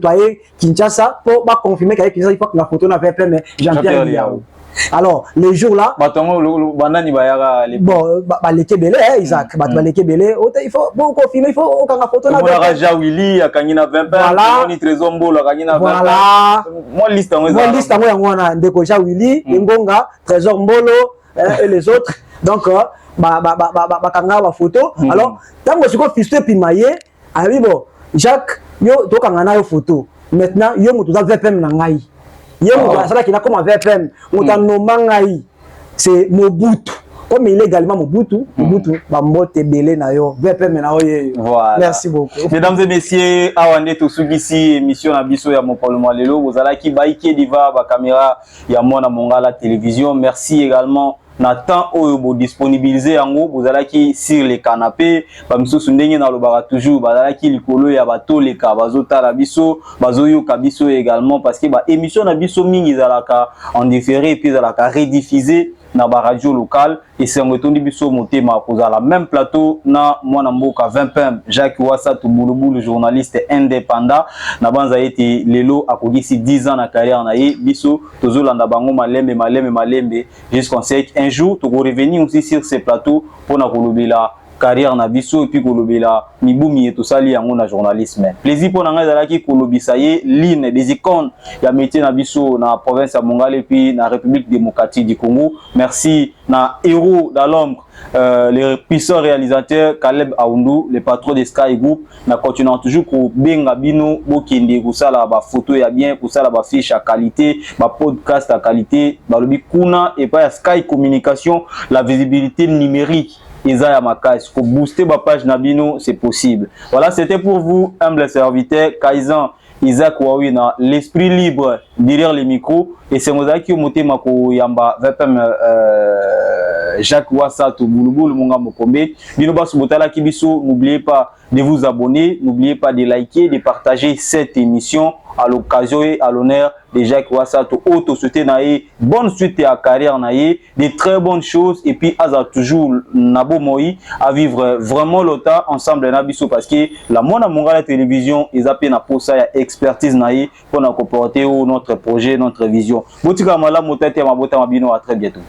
Kinshasa, pour confirmer qu'il y a une photo dans 20 PM, Jean-Pierre Liao. Alors, les jours là, les Kébélé, Isaac, les Kébélé, il faut confirmer, il faut qu'on a photo là. Raja Willy, à Kanina 20 voilà. Voilà. Moi, liste, on a Ndekoja Willy, Ngonga, Trésor Mbolo, et les autres. Donc, kanga photo. Alors, tant que je suis fisté pimaye, bon, Jacques, yo, to kangana yo photo. Maintenant, yo, mo to 20 PM nangai. C'est qui n'a comme un VPM, c'est Mobutu. Comme il est également Mobutu, Bambote Belé Nayo, VPM Naoye. Voilà. Merci beaucoup. Mesdames et messieurs, Awande Tosugi, émission Nabiso ya Mopolo Lelo, vous allez qui baïke diva ba caméra ya Mona Mongala télévision. Merci également. Nathan Oyobo disponibilisé en haut, vous allez qui sur les canapés, bamso sundenge na lobara toujours, bazala qui likolo ya bato les ka bazota la biso, bazoyo kabiso également parce que ba émission na biso mingi zalaka en différé et puis zalaka rediffusé na ba radio locale et c'est un retour biso motema pour la même plateau na mwana mboka 20 PM Jacques Wasato Boulobou le journaliste indépendant na banza été lelo akodisi 10 ans na carrière na ye biso tozolanda bango malembe jusqu'en sait un jour tu revenir aussi sur ces plateaux pour na kolobela carrière na biso et puis kolobela mibumi et tout ça li yango na journalisme. Plaisir pour nga zalaki kolobisa ye l'une des icônes ya métier na biso na province ya Mongala et puis na République démocratique du Congo. Merci na héros dans l'ombre les puissants réalisateurs Caleb Aoundou, le patron de Sky Group, na continuant toujours pour benga bino bokende kusala ba photo ya bien kusala ba fiche à qualité, ba podcast à qualité, ba lobi kuna et pas Sky Communication, la visibilité numérique. Isaiah Makai, pour booster ma page Nabino, c'est possible. Voilà, c'était pour vous, humble serviteur, Kaizen Isaac Wawina, l'esprit libre derrière les micros. Et c'est moi qui ai monté ma yamba, Jacques Wasato, Boulouboul, Munga Mokombe. Binoba Subotala Kibiso, n'oubliez pas de vous abonner, n'oubliez pas de liker, de partager cette émission à l'occasion et à l'honneur de Jacques Wasato. Auto souhaiter naïe, bonne suite à carrière naïe, des très bonnes choses et puis Aza toujours Nabo Moi à vivre vraiment longtemps ensemble Nabiso parce que la Mona Mongala télévision ils appellent na posa ya expertise naïe pour nous comporter notre projet, notre vision. Botika mala motete mabota mabino à très bientôt.